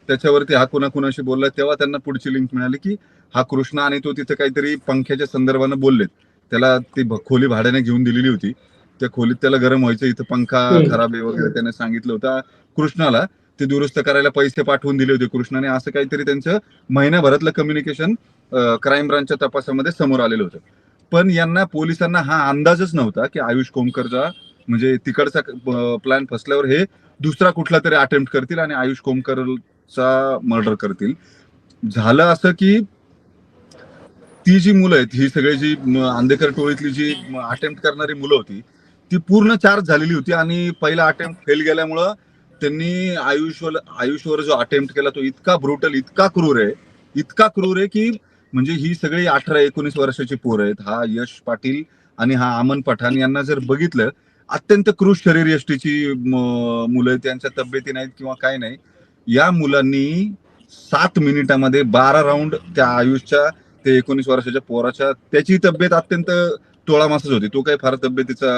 त्याच्यावरती हा कुणाशी बोललाय, तेव्हा त्यांना पुढची लिंक मिळाली की हा कृष्णा आणि तो तिथे काहीतरी पंख्याच्या संदर्भानं बोललेत. त्याला ती खोली भाड्याने घेऊन दिलेली होती. त्या खोलीत त्याला गरम व्हायचं, इथं पंखा खराब आहे वगैरे त्याने सांगितलं होतं कृष्णाला. ते दुरुस्त करायला पैसे पाठवून दिले होते कृष्णाने. असं काहीतरी त्यांचं महिन्याभरातलं कम्युनिकेशन क्राईम ब्रांचच्या तपासामध्ये समोर आलेलं होतं. पण यांना पोलिसांना हा अंदाजच नव्हता की आयुष कोमकरचा म्हणजे तिकडचा प्लॅन फसल्यावर हे दुसरा कुठला तरी अटेम्प्ट करतील आणि आयुष कोमकरचा मर्डर करतील. झालं असं की ती जी मुलं आहेत, ही सगळी जी आंदेकर टोळीतली जी अटेम्प्ट करणारी मुलं होती, ती पूर्ण चार्ज झालेली होती आणि पहिला अटेम्प्ट फेल गेल्यामुळं त्यांनी आयुषवर जो अटेम्प्ट केला तो इतका ब्रुटल, इतका क्रूर आहे की म्हणजे ही सगळी 18-19 वर्षाची पोरं आहेत. हा यश पाटील आणि हा अमन पठाण यांना जर बघितलं, अत्यंत क्रूर शरीर यष्टीची मुलं आहेत, त्यांच्या तब्येती नाहीत किंवा काय नाही. या मुलांनी 7 मिनिटामध्ये 12 राऊंड त्या आयुषच्या ते 19 वर्षाच्या पोराच्या, त्याची तब्येत अत्यंत तोळामासच होती. तो काही फार तब्येतीचा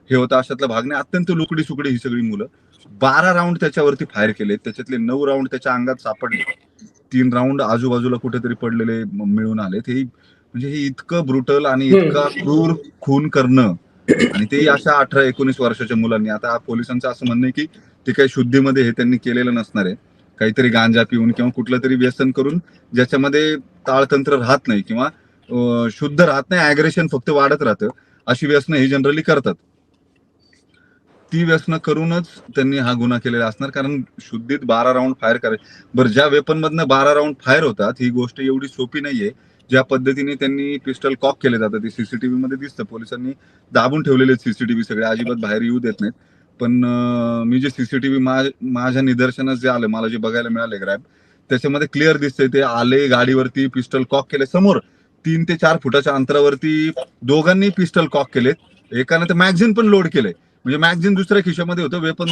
हे होता अशातला भाग नाही. अत्यंत लुकडी सुकडी ही सगळी मुलं. 12 राऊंड त्याच्यावरती फायर केले. त्याच्यातले 9 राऊंड त्याच्या अंगात सापडले. 3 राऊंड आजूबाजूला कुठेतरी पडलेले मिळून आले. ते म्हणजे हे इतकं ब्रुटल आणि इतका क्रूर खून करणं आणि ते अशा 18-19 वर्षाच्या मुलांनी. आता पोलिसांचं असं म्हणणं आहे की ते काही शुद्धीमध्ये हे त्यांनी केलेलं नसणार आहे. काहीतरी गांजा पिऊन किंवा कुठलं तरी व्यसन करून ज्याच्यामध्ये ताळतंत्र राहत नाही किंवा शुद्ध राहत नाही, अॅग्रेशन फक्त वाढत राहतं, अशी व्यसनं ही जनरली करतात. ती व्यसनं करूनच त्यांनी हा गुन्हा केलेला असणार, कारण शुद्धीत 12 राऊंड फायर करायचे. बरं, ज्या वेपन मधनं 12 राऊंड फायर होतात ही गोष्ट एवढी सोपी नाहीये. ज्या पद्धतीने त्यांनी पिस्टल कॉक केले जातात ते सीसीटीव्ही मध्ये दिसतं. पोलिसांनी दाबून ठेवलेले सीसीटीव्ही सगळे, अजिबात बाहेर येऊ देत नाहीत. पण मी जे सीसीटीव्ही माझ्या निदर्शनास जे आलं, मला जे बघायला मिळाले ग्रॅब, त्याच्यामध्ये क्लिअर दिसतंय ते आले गाडीवरती, पिस्टल कॉक केले समोर 3 ते 4 फुटाच्या अंतरावरती. दोघांनी पिस्टल कॉक केलेत. एकाने तर मॅगझिन पण लोड केलंय. म्हणजे मॅगझिन दुसऱ्या खिशामध्ये होतं, वेपन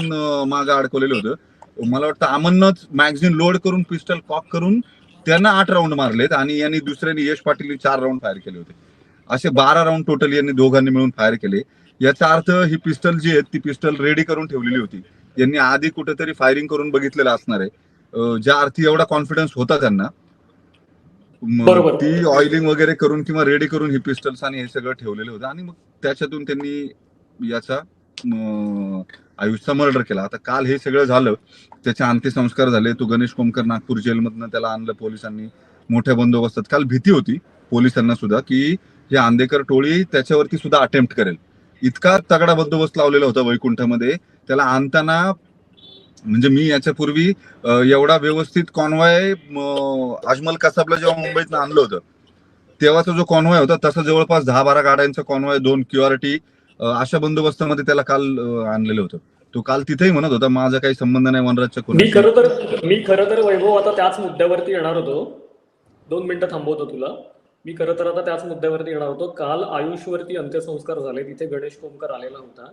मागं अडकवलेलं होतं. मला वाटतं अमननंच मॅगझिन लोड करून पिस्टल कॉक करून त्यांना 8 राऊंड मारलेत आणि यांनी दुसऱ्याने यश पाटील 4 राऊंड फायर केले होते. असे 12 राऊंड टोटल यांनी दोघांनी मिळून फायर केले. याचा अर्थ ही पिस्टल जी आहे ती पिस्टल रेडी करून ठेवलेली होती. यांनी आधी कुठेतरी फायरिंग करून बघितलेलं असणार आहे. ज्या अर्थी एवढा कॉन्फिडन्स होता त्यांना, बरोबर. ती ऑइलिंग वगैरे करून किंवा रेडी करून ही पिस्टल्स आणि हे सगळं ठेवलेलं होतं आणि मग त्याच्यातून त्यांनी याचा आयुषचा मर्डर केला. आता काल हे सगळं झालं, त्याचे अंत्यसंस्कार झाले. तो गणेश कोमकर नागपूर जेलमधनं त्याला आणलं पोलिसांनी मोठ्या बंदोबस्तात. काल भीती होती पोलिसांना सुद्धा की हे आंदेकर टोळी त्याच्यावरती सुद्धा अटेम्प्ट करेल. इतका तगडा बंदोबस्त लावलेला होता वैकुंठामध्ये. त्याला आणताना म्हणजे मी याच्यापूर्वी एवढा व्यवस्थित कॉन्वॉय अजमल कसाबला जेव्हा मुंबईतनं आणलं होतं, तेव्हाचा जो कॉन्वॉय होता तसा जवळपास 10-12 गाड्यांचा कॉन्वॉय, 2 QRT अशा बंदोबस्तामध्ये त्याला काल आणलेलं होतं. तो काल तिथेही म्हणत होता माझा काही संबंध नाही वनराजच्या मी कोणाशी. खरं तर वैभव आता त्याच मुद्द्यावरती येणार होतो. 2 मिनिटं थांबवतो तुला. मी खरं तर आता त्याच मुद्द्यावरती येणार होतो. काल आयुषवरती अंत्यसंस्कार झाले, तिथे गणेश कोमकर आलेला होता.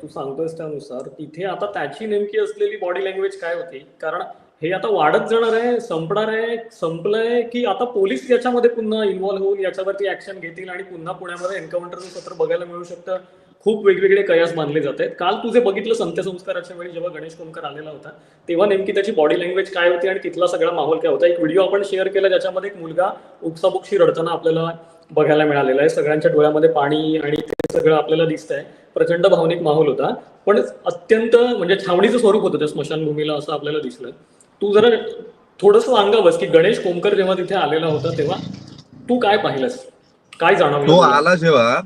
तू सांगतोयस त्यानुसार तिथे आता त्याची नेमकी असलेली बॉडी लँग्वेज काय होती? कारण हे आता वाढत जाणार आहे, संपणार आहे, संपलंय की आता पोलीस याच्यामध्ये पुन्हा इन्व्हॉल्व्ह होऊन याच्यावरती ऍक्शन घेतील आणि पुन्हा पुण्यामध्ये एन्काउंटरचं सत्र बघायला मिळू शकतं? खूप वेगवेगळे कयास बांधले जात आहेत. काल तुझे बघितलं अंत्यसंस्काराच्या वेळी जेव्हा गणेश कोमकर आलेला होता, तेव्हा नेमकी त्याची बॉडी लँग्वेज काय होती आणि तिथला सगळा माहोल काय होता? एक व्हिडिओ आपण शेअर केला ज्याच्यामध्ये एक मुलगा उपसाबुक्षी रडताना आपल्याला बघायला मिळालेला आहे. सगळ्यांच्या डोळ्यामध्ये पाणी आणि ते सगळं आपल्याला दिसतंय. प्रचंड भावनिक माहोल होता, पण अत्यंत म्हणजे छावणीचं स्वरूप होतं त्या स्मशानभूमीला असं आपल्याला दिसलं. तू जरा थोडंसं सांगावंस की गणेश कोमकर जेव्हा तिथे आलेला होता तेव्हा तू काय पाहिलंस, काय जाणवलं? तो आला जेव्हा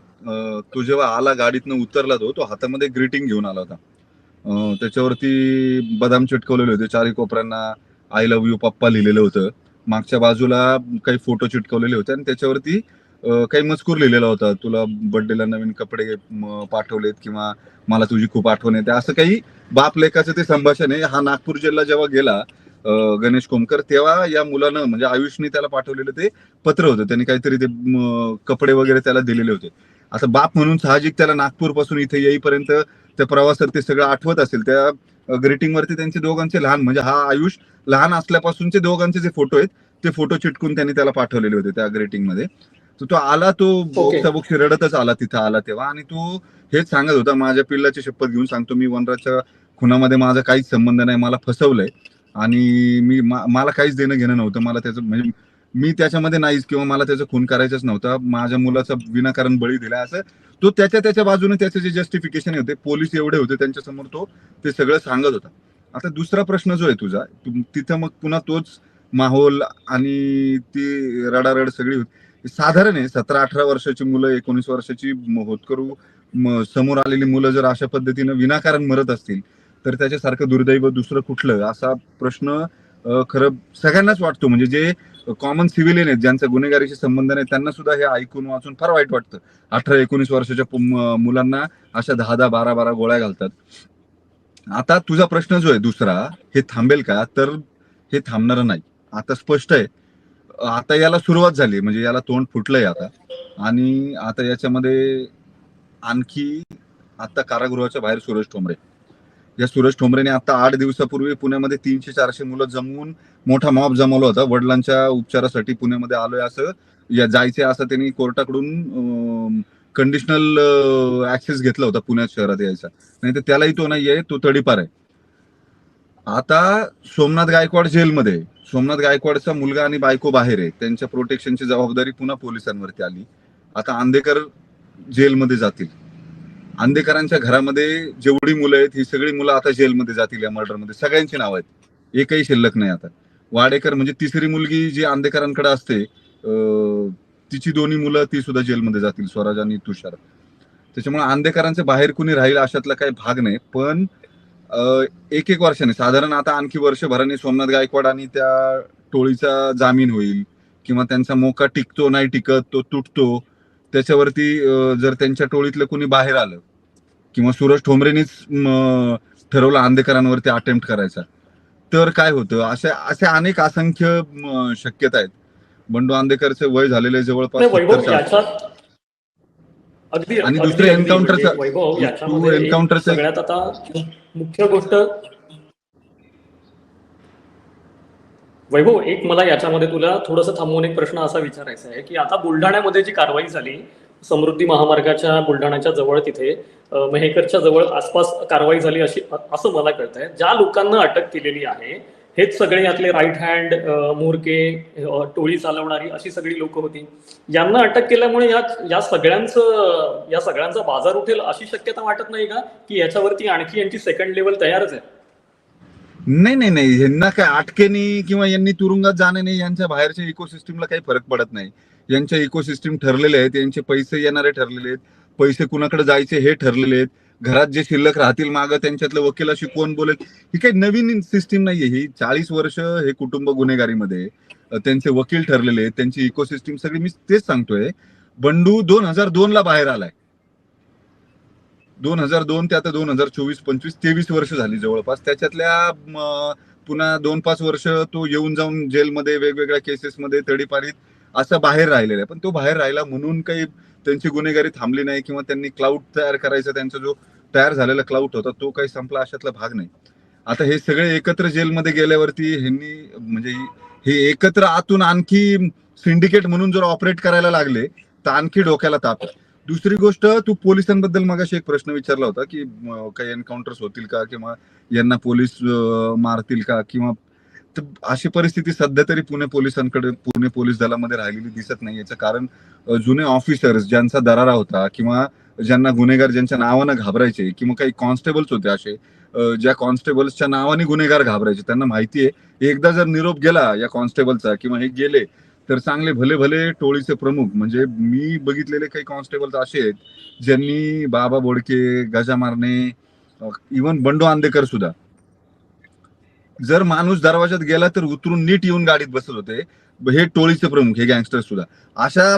तो जेव्हा आला गाडीतनं उतरला, तो हातामध्ये ग्रीटिंग घेऊन आला होता. त्याच्यावरती बदाम चिटकवलेले होते चारही कोपऱ्यांना, आय लव्ह यू पप्पा लिहिलेलं होतं. मागच्या बाजूला काही फोटो चिटकवलेले होते आणि त्याच्यावरती काही मजकूर लिहिलेला होता, तुला बर्थडेला नवीन कपडे पाठवलेत किंवा मला तुझी खूप आठवण येते, असं काही बाप लेकाचं ते संभाषण आहे. हा नागपूर जिल्हा जेव्हा गेला गणेश कोमकर, तेव्हा या मुलानं म्हणजे आयुषने त्याला पाठवलेलं ते पत्र होतं. त्यांनी काहीतरी ते कपडे वगैरे त्याला दिलेले होते. आता बाप म्हणून साहजिक त्याला नागपूर पासून इथे येईपर्यंत त्या प्रवासात ते सगळं आठवत असेल. त्या ग्रीटिंग वरती त्यांचे दोघांचे लहान म्हणजे हा आयुष लहान असल्यापासूनचे दोघांचे जे फोटो आहेत ते फोटो चिटकून त्यांनी त्याला पाठवलेले होते त्या ग्रीटिंग मध्ये. तर तो आला, तो ओके. ओक्साबोक्शी रडतच आला तिथं आला तेव्हा, आणि तो हेच सांगत होता, माझ्या पिल्लाची शपथ घेऊन सांगतो, मी वनराजच्या खुनामध्ये माझा काहीच संबंध नाही, मला फसवलंय आणि मला काहीच देणं घेणं नव्हतं, मला त्याचं म्हणजे मी त्याच्यामध्ये नाहीच किंवा मला त्याचं खून करायचंच नव्हतं, माझ्या मुलाचा विनाकारण बळी दिला, असं तो त्याच्या बाजूने त्याचे जे जस्टिफिकेशन होते, पोलीस एवढे होते त्यांच्या समोर, तो ते सगळं सांगत होता. आता दुसरा प्रश्न जो आहे तुझा, तिथं मग पुन्हा तोच माहोल आणि ती रडारड सगळी होती. साधारण आहे 17-18 वर्षाची मुलं, 19 वर्षाची होतकरू समोर आलेली मुलं जर अशा पद्धतीनं विनाकारण मरत असतील तर त्याच्यासारखं दुर्दैव दुसरं कुठलं, असा प्रश्न खरं सगळ्यांनाच वाटतो. म्हणजे जे कॉमन सिव्हिलियन आहेत, ज्यांचा गुन्हेगारीशी संबंध नाही, त्यांना सुद्धा हे ऐकून वाचून फार वाईट वाटतं. 18-19 वर्षाच्या मुलांना अशा 10-10, 12-12 गोळ्या घालतात. आता तुझा प्रश्न जो आहे दुसरा, हे थांबेल का, तर हे थांबणार नाही. आता स्पष्ट आहे, आता याला सुरुवात झाली, म्हणजे याला तोंड फुटलंय आता. आणि आता याच्यामध्ये आणखी आता कारागृहाच्या बाहेर सूरज ठोंबरे, या सूरज ठोंबरेने आता 8 दिवसापूर्वी पुण्यामध्ये 300-400 मुलं जमवून मोठा मॉब जमवला होता. वडिलांच्या उपचारासाठी पुण्यामध्ये आलोय असं जायचे, असं त्यांनी कोर्टाकडून कंडिशनल ऍक्सेस घेतला होता पुण्यात शहरात यायचा. नाही तर त्यालाही तो नाहीये, तो तडीपार आहे. आता सोमनाथ गायकवाड जेलमध्ये आहे. सोमनाथ गायकवाडचा मुलगा आणि बायको बाहेर आहे, त्यांच्या प्रोटेक्शनची जबाबदारी पुन्हा पोलिसांवरती आली. आता आंदेकर जेलमध्ये जातील. आंदेकरांच्या घरामध्ये जेवढी मुलं आहेत ही सगळी मुलं आता जेलमध्ये जातील या मर्डरमध्ये, सगळ्यांची नाव आहेत, एकही शिल्लक नाही. आता वाडेकर म्हणजे तिसरी मुलगी जी आंदेकरांकडे असते, तिची दोन्ही मुलं ती सुद्धा जेलमध्ये जातील, स्वराज आणि तुषार. त्याच्यामुळे आंदेकरांचे बाहेर कुणी राहील अशातला काही भाग नाही. पण एक एक वर्षाने, साधारण आता आणखी वर्षभराने सोमनाथ गायकवाड आणि त्या टोळीचा जामीन होईल किंवा त्यांचा मोका टिकतो नाही टिकत, तो तुटतो, त्याच्यावरती जर त्यांच्या टोळीतलं कुणी बाहेर आलं किंवा सूरज ठोंबरेनीच ठरवलं आंदेकरांवरती अटेम्प्ट करायचा, तर काय होतं, असे अनेक असंख्य शक्यता आहेत. बंडू आंदेकरचे वय झालेले जवळपास नाही वैभव 70च्या आसपास. याच्यात अगदी आणि अगदी दुसरे अगदी म्हणजे एन्काउंटरचा, वैभव तू याच्यामध्ये एक एन्काउंटरचा सगळ्यात आता मुख्य गोष्ट, वैभव एक मला याच्यामध्ये तुला थोडंसं थांबवून एक प्रश्न असा विचारायचा आहे की आता बुलढाण्यामध्ये जी कारवाई झाली, समृद्धी महामार्गाच्या बुलढाण्याच्या जवळ तिथे मेहकरच्या जवळ आसपास कारवाई झाली अशी असं मला कळतंय. ज्या लोकांना अटक केलेली आहे हेच सगळे यातले राईट हँड मोरके, टोळी चालवणारी अशी सगळी लोक होती. यांना अटक केल्यामुळे या सगळ्यांचा बाजार उठेल अशी शक्यता वाटत नाही का, की याच्यावरती आणखी यांची सेकंड लेवल तयारच आहे? नाही नाही नाही, यांना काय अटकेनी किंवा यांनी तुरुंगात जाण्याने यांच्या बाहेरच्या इकोसिस्टीमला काही फरक पडत नाही. यांच्या इकोसिस्टीम ठरलेले आहेत, यांचे पैसे येणारे ठरलेले आहेत, पैसे कुणाकडे जायचे हे ठरलेले आहेत, घरात जे शिल्लक राहतील मागं त्यांच्यातलं वकिलाशी कोण बोलेल, ही काही नवीन सिस्टीम नाहीये. ही 40 वर्ष हे कुटुंब गुन्हेगारीमध्ये त्यांचे वकील ठरलेले आहेत, त्यांची इकोसिस्टीम सगळी. मी तेच सांगतोय, बंडू 2002 ला बाहेर आलाय. 2002 ते आता 2024, 25, 23 वर्ष झाली जवळपास. त्याच्यातल्या पुन्हा 2-5 वर्ष तो येऊन जाऊन जेलमध्ये वेगवेगळ्या केसेसमध्ये तडीपारीत असं बाहेर राहिलेला आहे. पण तो बाहेर राहिला म्हणून काही त्यांची गुन्हेगारी थांबली नाही किंवा त्यांनी क्लाउड तयार करायचा, त्यांचा जो तयार झालेला क्लाउड होता तो काही संपला अशातला भाग नाही. आता हे सगळे एकत्र जेलमध्ये गेल्यावरती ह्यांनी म्हणजे हे एकत्र आतून आणखी सिंडिकेट म्हणून जर ऑपरेट करायला लागले तर आणखी डोक्याला ताप आहे. दुसरी गोष्ट, तू पोलिसांबद्दल मगाशी एक प्रश्न विचारला होता की काही एन्काउंटर्स होतील का किंवा यांना पोलीस मारतील का, किंवा तर अशी परिस्थिती सध्या तरी पुणे पोलीस दलामध्ये राहिलेली दिसत नाही. याचं कारण जुने ऑफिसर्स ज्यांचा दरारा होता किंवा ज्यांना गुन्हेगार ज्यांच्या नावानं घाबरायचे, किंवा काही कॉन्स्टेबल्स होते असे ज्या कॉन्स्टेबल्सच्या नावाने गुन्हेगार घाबरायचे, त्यांना माहिती आहे एकदा जर निरोप गेला या कॉन्स्टेबलचा किंवा हे गेले तर चांगले भले भले टोळीचे प्रमुख, म्हणजे मी बघितलेले काही कॉन्स्टेबल्स असे आहेत ज्यांनी बाबा बोडके, गजा मारणे, इव्हन बंडू आंदेकर सुद्धा, जर माणूस दरवाजात गेला तर उतरून नीट येऊन गाडीत बसत होते. हे टोळीचे प्रमुख, हे गँगस्टर सुद्धा अशा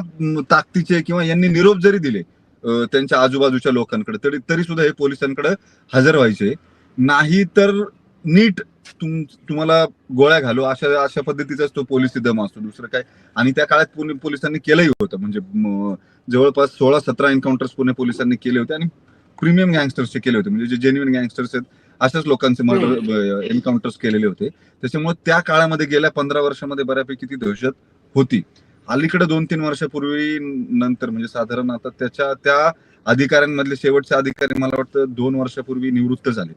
ताकदीचे किंवा यांनी निरोप जरी दिले त्यांच्या आजूबाजूच्या लोकांकडे, तरी सुद्धा हे पोलिसांकडे हजर व्हायचे नाही. तर नीट तुम्हाला गोळ्या घालू अशा अशा पद्धतीचाच तो पोलिसी दम असतो, दुसरं काय. आणि त्या काळात पुणे पोलिसांनी केलंही होतं, म्हणजे जवळपास 16-17 एन्काउंटर्स पुणे पोलिसांनी केले होते आणि प्रीमियम गँगस्टर्सचे केले होते, म्हणजे जे जेन्युइन गँगस्टर्स आहेत अशाच लोकांचे मर्डर एन्काउंटर्स केलेले होते. त्याच्यामुळे त्या काळामध्ये गेल्या 15 वर्षामध्ये बऱ्यापैकी ती दहशत होती. अलीकडे 2-3 वर्षापूर्वी नंतर, म्हणजे साधारण आता त्या अधिकाऱ्यांमधले शेवटचे अधिकारी मला वाटतं 2 वर्षापूर्वी निवृत्त झाले.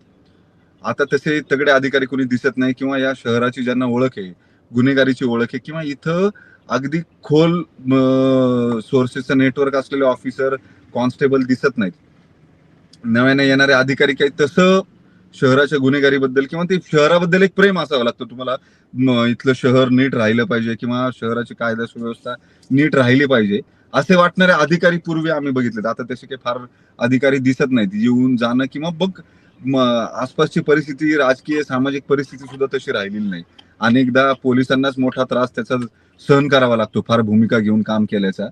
आता तसे तगडे अधिकारी कोणी दिसत नाही, किंवा या शहराची ज्यांना ओळख आहे, गुन्हेगारीची ओळख आहे, किंवा इथं अगदी खोल सोर्सेसचं नेटवर्क असलेले ऑफिसर, कॉन्स्टेबल दिसत नाहीत. नव्याने येणारे अधिकारी काही तसं शहराच्या गुन्हेगारीबद्दल किंवा ते शहराबद्दल एक प्रेम असावं लागतं तुम्हाला. इथलं शहर नीट राहिलं पाहिजे किंवा शहराची कायदा सुव्यवस्था नीट राहिली पाहिजे असे वाटणारे अधिकारी पूर्वी आम्ही बघितलेत. आता तसे काही फार अधिकारी दिसत नाहीत. येऊन जाणं किंवा आसपासची परिस्थिती, राजकीय सामाजिक परिस्थिती सुद्धा तशी राहिलेली नाही. अनेकदा पोलिसांनाच मोठा त्रास त्याचा सहन करावा लागतो फार भूमिका घेऊन काम केल्याचा.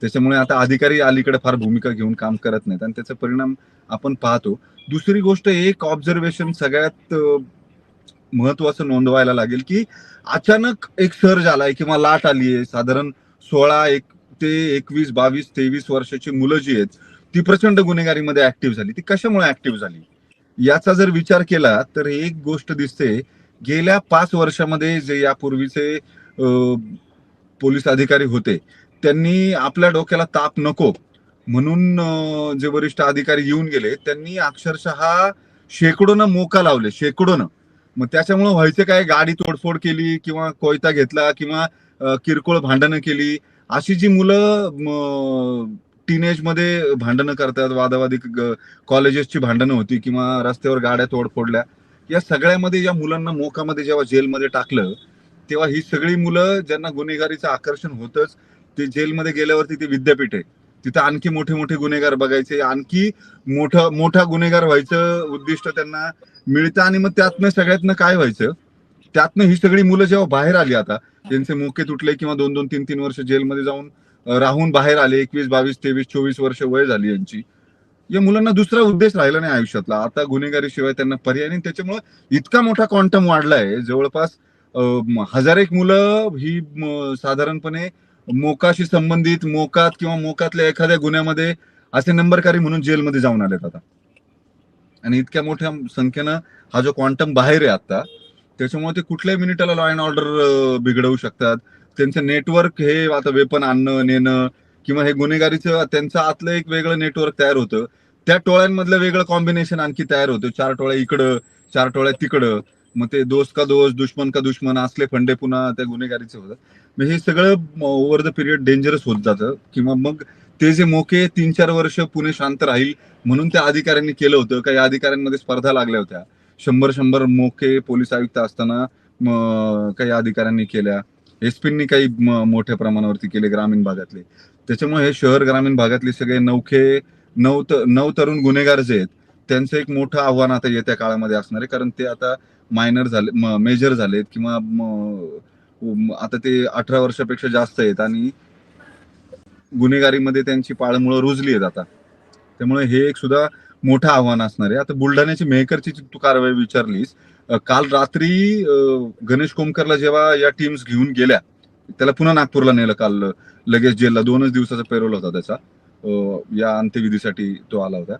त्याच्यामुळे आता अधिकारी अलीकडे फार भूमिका घेऊन काम करत नाहीत आणि त्याचा परिणाम आपण पाहतो. दुसरी गोष्ट, एक ऑब्झर्वेशन सगळ्यात महत्वाचं नोंदवायला लागेल, की अचानक एक सर्ज आलाय किंवा लाट आली आहे. साधारण 16 ते 21, 22, 23 वर्षाची मुलं जी आहेत ती प्रचंड गुन्हेगारीमध्ये ऍक्टिव्ह झाली. ती कशामुळे ऍक्टिव्ह झाली याचा जर विचार केला तर एक गोष्ट दिसते, गेल्या 5 वर्षामध्ये जे यापूर्वीचे पोलीस अधिकारी होते त्यांनी आपल्या डोक्याला ताप नको म्हणून जे वरिष्ठ अधिकारी येऊन गेले त्यांनी अक्षरशः शेकडोनं मोका लावले, शेकडोनं. मग त्याच्यामुळे व्हायचं काय, गाडी तोडफोड केली किंवा कोयता घेतला किंवा किरकोळ भांडणं केली. अशी जी मुलं टीनेज मध्ये भांडणं करतात, वादावादी कॉलेजेसची भांडणं होती किंवा रस्त्यावर गाड्या तोडफोडल्या, या सगळ्यामध्ये या मुलांना मोकामध्ये जेव्हा जेलमध्ये टाकलं तेव्हा ही सगळी मुलं ज्यांना गुन्हेगारीचं आकर्षण होतच, ते जेलमध्ये गेल्यावरती ते विद्यापीठ आहे, तिथं आणखी मोठे मोठे गुन्हेगार बघायचे, आणखी मोठा गुन्हेगार व्हायचं उद्दिष्ट त्यांना मिळतं. आणि मग त्यातनं सगळ्यातनं काय व्हायचं, त्यातनं ही सगळी मुलं जेव्हा बाहेर आली, आता त्यांचे मोके तुटले किंवा 2-2, 3-3 वर्ष जेलमध्ये जाऊन राहून बाहेर आले, 21, 22, 23, 24 वर्ष वय झाली यांची, या मुलांना दुसरा उद्देश राहिला नाही आयुष्यातला. आता गुन्हेगारीशिवाय त्यांना पर्याय नाही. त्याच्यामुळे इतका मोठा क्वांटम वाढलाय, जवळपास 1000 एक मुलं ही साधारणपणे मोकाशी संबंधित, मोकात किंवा मोकातल्या एखाद्या गुन्ह्यामध्ये असे नंबरकारी म्हणून जेलमध्ये जाऊन आलेत आता. आणि इतक्या मोठ्या संख्येनं हा जो क्वांटम बाहेर आहे आता, त्याच्यामुळे ते कुठल्याही मिनिटाला लॉ अँड ऑर्डर बिघडवू शकतात. त्यांचं नेटवर्क हे आता वेपन आणणं नेणं किंवा हे गुन्हेगारीचं त्यांचं आतलं एक वेगळं नेटवर्क तयार होतं. त्या टोळ्यांमधलं वेगळं कॉम्बिनेशन आणखी तयार होतं. 4 टोळ्या इकडं, 4 टोळ्या तिकडं. मग ते दोस्त का दोस्त, दुश्मन का दुश्मन असले फंडे पुन्हा त्या गुन्हेगारीचे होतात. मग हे सगळं ओव्हर द पिरियड डेंजरस होत जातं. किंवा मग ते जे मोके 3-4 वर्ष पुणे शांत राहील म्हणून त्या अधिकाऱ्यांनी केलं होतं. काही अधिकाऱ्यांमध्ये स्पर्धा लागल्या होत्या. 100 मोके पोलीस आयुक्त असताना काही अधिकाऱ्यांनी केल्या. एसपींनी काही मोठ्या प्रमाणावरती केले ग्रामीण भागातले. त्याच्यामुळे हे शहर ग्रामीण भागातले सगळे नऊ तरुण गुन्हेगार जे आहेत त्यांचं एक मोठं आव्हान आता येत्या काळामध्ये असणार आहे. कारण ते आता मायनर झाले, मेजर झालेत किंवा आता ते 18 वर्षापेक्षा जास्त आहेत आणि गुन्हेगारीमध्ये त्यांची पाळमुळं रुजली आहेत आता. त्यामुळे हे एक सुद्धा मोठं आव्हान असणार आहे. आता बुलढाण्याची मेहकरची तू कारवाई विचारलीस, काल रात्री गणेश कोमकरला जेव्हा या टीम्स घेऊन गेल्या, त्याला पुन्हा नागपूरला नेलं काल लगेच जेलला. 2च दिवसाचा पेरोल होता त्याचा. या अंत्यविधीसाठी तो आला होता.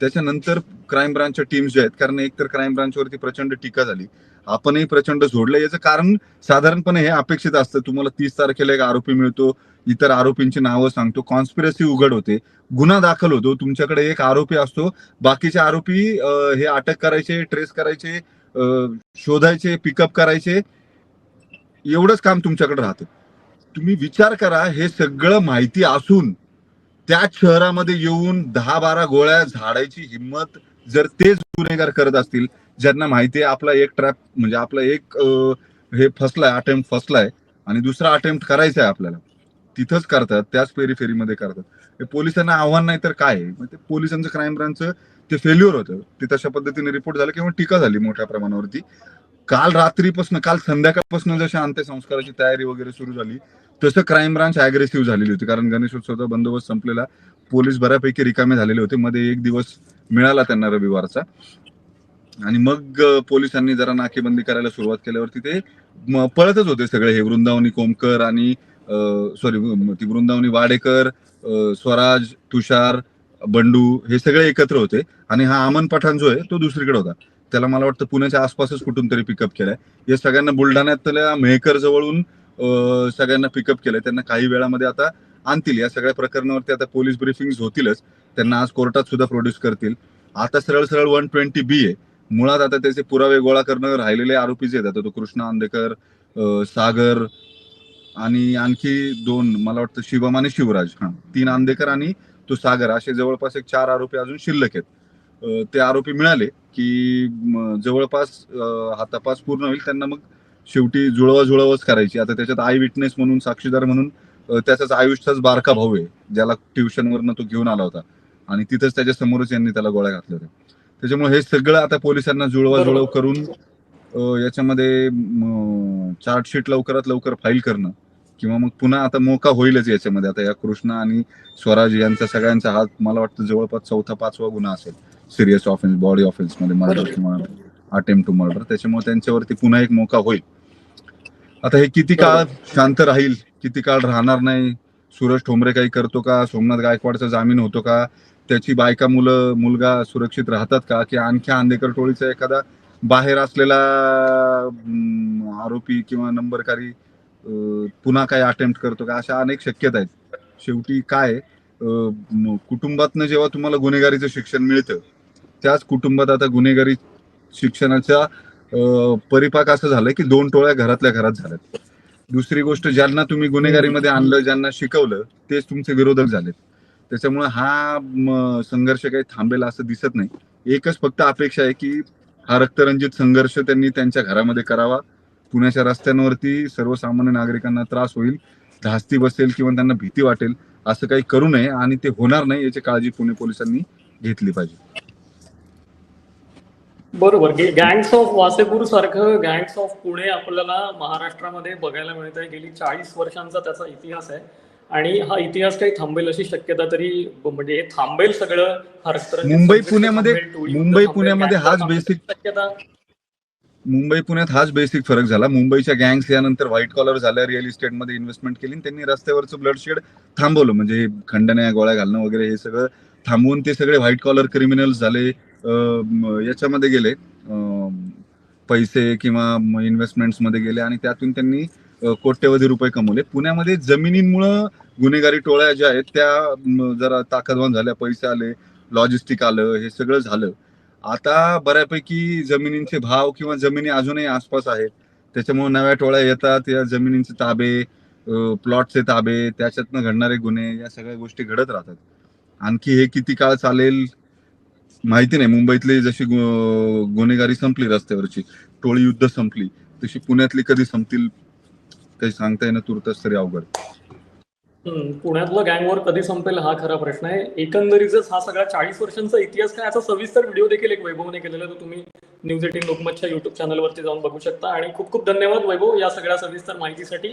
त्याच्यानंतर क्राईम ब्रांचच्या टीम्स ज्या आहेत, कारण एकतर क्राईम ब्रांचवरती प्रचंड टीका झाली, आपणही प्रचंड झोडलं. याचं कारण साधारणपणे हे अपेक्षित असतं, तुम्हाला 30 तारखेला एक आरोपी मिळतो, इतर आरोपींची नावं सांगतो, कॉन्स्पिरसी उघड होते, गुन्हा दाखल होतो, तुमच्याकडे एक आरोपी असतो, बाकीचे आरोपी हे अटक करायचे, ट्रेस करायचे, शोधायचे, पिकअप करायचे, एवढंच काम तुमच्याकडे राहतं. तुम्ही विचार करा, हे सगळं माहिती असून त्याच शहरामध्ये येऊन 10-12 गोळ्या झाडायची हिंमत जर तेच गुन्हेगार करत असतील, ज्यांना माहिती आहे आपला एक ट्रॅप, म्हणजे आपला एक हे फसलाय, अटेम्प्ट फसलाय आणि दुसरा अटेम्प्ट करायचा आहे आपल्याला, तिथंच करतात, त्याच पेरिफेरीमध्ये करतात. हे पोलिसांना आव्हान नाही तर काय. मग ते पोलिसांचं, क्राईम ब्रांचचं ते फेल्युअर होतं. ते तशा पद्धतीने रिपोर्ट झालं किंवा टीका झाली मोठ्या प्रमाणावरती. काल रात्रीपासून, काल संध्याकाळपासून जशी अंत्यसंस्काराची तयारी वगैरे सुरू झाली तसं क्राईम ब्रांच अग्रेसिव्ह झालेली होती, कारण गणेशोत्सवाचा बंदोबस्त संपलेला, पोलीस बऱ्यापैकी रिकामे झालेले होते. मध्ये एक दिवस मिळाला त्यांना रविवारचा, आणि मग पोलिसांनी जरा नाकेबंदी करायला सुरुवात केल्यावरती ते पळतच होते सगळे, हे वृंदावनी कोमकर आणि ती वृंदावनी वाडेकर, स्वराज, तुषार, बंडू, हे सगळे एकत्र होते. आणि हा अमन पठाण जो आहे तो दुसरीकडे होता. त्याला मला वाटतं पुण्याच्या आसपासच कुठून तरी पिकअप केलाय. या सगळ्यांना बुलढाण्यातल्या मेहकर जवळून सगळ्यांना पिकअप केलंय. त्यांना काही वेळामध्ये आता आणतील. या सगळ्या प्रकरणावरती आता पोलीस ब्रीफिंग होतीलच, त्यांना आज कोर्टात सुद्धा प्रोड्यूस करतील. आता सरळ सरळ 120B आहे. मुळात आता त्याचे पुरावे गोळा करणं राहिलेले आरोपी जे आहेत, आता तो कृष्णा आंदेकर, सागर आणि आणखी 2, मला वाटतं शिवम आणि शिवराज, 3 आंदेकर आणि तो सागर, असे जवळपास एक 4 आरोपी अजून शिल्लक आहेत. ते आरोपी मिळाले की जवळपास हा तपास पूर्ण होईल. त्यांना मग शेवटी जुळवाजुळवच करायची. आता त्याच्यात आय विटनेस म्हणून, साक्षीदार म्हणून त्याचाच आयुष्याचाच बारका भाऊ आहे, ज्याला ट्युशनवरनं तो घेऊन आला होता आणि तिथंच त्याच्या समोरच यांनी त्याला गोळ्या घातल्या होत्या. त्याच्यामुळे हे सगळं आता पोलिसांना जुळवाजुळव करून याच्यामध्ये चार्जशीट लवकरात लवकर फाईल करणं, किंवा मग पुन्हा आता मोका होईलच याच्यामध्ये. आता या कृष्णा आणि स्वराज यांचा सगळ्यांचा हा मला वाटतं जवळपास 4था-5वा गुन्हा असेल सिरियस ऑफेन्स, बॉडी ऑफेन्स मध्ये, मर्डर किंवा अटेम्प्ट टू मर्डर. त्याच्यामुळे त्यांच्यावरती पुन्हा एक मोका होईल. आता हे किती काळ शांत राहील, किती काळ राहणार नाही, सूरज ठोंबरे काही करतो का, सोमनाथ गायकवाडचा जामीन होतो का, त्याची बायका, मुलगा सुरक्षित राहतात का, की आणखी आंदेकर टोळीचा एखादा बाहेर असलेला आरोपी किंवा नंबरकारी पुन्हा काही अटेम्प्ट करतो का, अशा अनेक शक्यता आहेत. शेवटी काय, कुटुंबातनं जेव्हा तुम्हाला गुन्हेगारीचं शिक्षण मिळतं, त्याच कुटुंबात आता गुन्हेगारी शिक्षणाचा परिपाक असं झालंय की 2 टोळ्या घरातल्या घरात झाल्यात. दुसरी गोष्ट, ज्यांना तुम्ही गुन्हेगारीमध्ये आणलं, ज्यांना शिकवलं, तेच तुमचे विरोधक झालेत. त्याच्यामुळे हा संघर्ष काही थांबेल असं दिसत नाही. एकच फक्त अपेक्षा आहे की हा रक्तरंजित संघर्ष त्यांनी त्यांच्या घरामध्ये करावा. पुण्याच्या रस्त्यांवरती सर्वसामान्य नागरिकांना त्रास होईल, धास्ती बसेल किंवा त्यांना भीती वाटेल, असं काही करू नये, आणि ते होणार नाही याची काळजी पुणे पोलिसांनी घेतली पाहिजे. बरोबर. गँग्स ऑफ वासेपूर सारखं गँग्स ऑफ पुणे आपल्याला महाराष्ट्रामध्ये बघायला मिळत आहे. गेली 40 वर्षांचा त्याचा इतिहास आहे, आणि हा इतिहास काही थांबेल अशी शक्यता तरी, म्हणजे हे थांबेल सगळं, मुंबई पुण्यामध्ये हाच बेसिक शक्यता. मुंबई पुण्यात हाच बेसिक फरक झाला. मुंबईच्या गँग्स यानंतर व्हाईट कॉलर झाल्या, रिअल इस्टेटमध्ये इन्व्हेस्टमेंट केली, त्यांनी रस्त्यावरचं ब्लडशेड थांबवलं. म्हणजे खंडण्या, गोळ्या घालणं वगैरे हे सगळं थांबवून ते सगळे व्हाईट कॉलर क्रिमिनल्स झाले, याच्यामध्ये गेले, पैसे किंवा इन्व्हेस्टमेंट्स मध्ये गेले, आणि त्यातून त्यांनी कोट्यवधी रुपये कमवले. पुण्यामध्ये जमिनींमुळं गुन्हेगारी टोळ्या ज्या आहेत त्या जरा ताकदवान झाल्या, पैसे आले, लॉजिस्टिक आलं, हे सगळं झालं. आता बऱ्यापैकी जमिनींचे भाव किंवा जमिनी अजूनही आसपास आहेत, त्याच्यामुळे नव्या टोळ्या येतात, या जमिनींचे ताबे, प्लॉटचे ताबे, त्याच्यातनं घडणारे गुन्हे, या सगळ्या गोष्टी घडत राहतात. आणखी हे किती काळ चालेल माहिती नाही. मुंबईतली जशी गुन्हेगारी संपली, रस्त्यावरची टोळी युद्ध संपली, तशी पुण्यातली कधी संपतील काही सांगता येणं तुर्तच तरी अवघड. पुण्यातलं गँगवॉर कधी संपेल हा खरा प्रश्न आहे. एकंदरीतच हा सगळा 40 वर्षांचा इतिहास काय, याचा सविस्तर व्हिडिओ देखील एक वैभवने केलेला, तो तुम्ही न्यूज 18 लोकमतच्या युट्यूब चॅनलवरती जाऊन बघू शकता. आणि खूप खूप धन्यवाद वैभव या सगळ्या सविस्तर माहितीसाठी.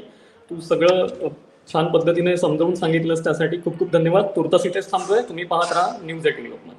तू सगळं छान पद्धतीने समजावून सांगितलंस, त्यासाठी खूप खूप धन्यवाद. तुर्तास इथेच थांबतोय. तुम्ही पाहत राहा न्यूज 18 लोकमत.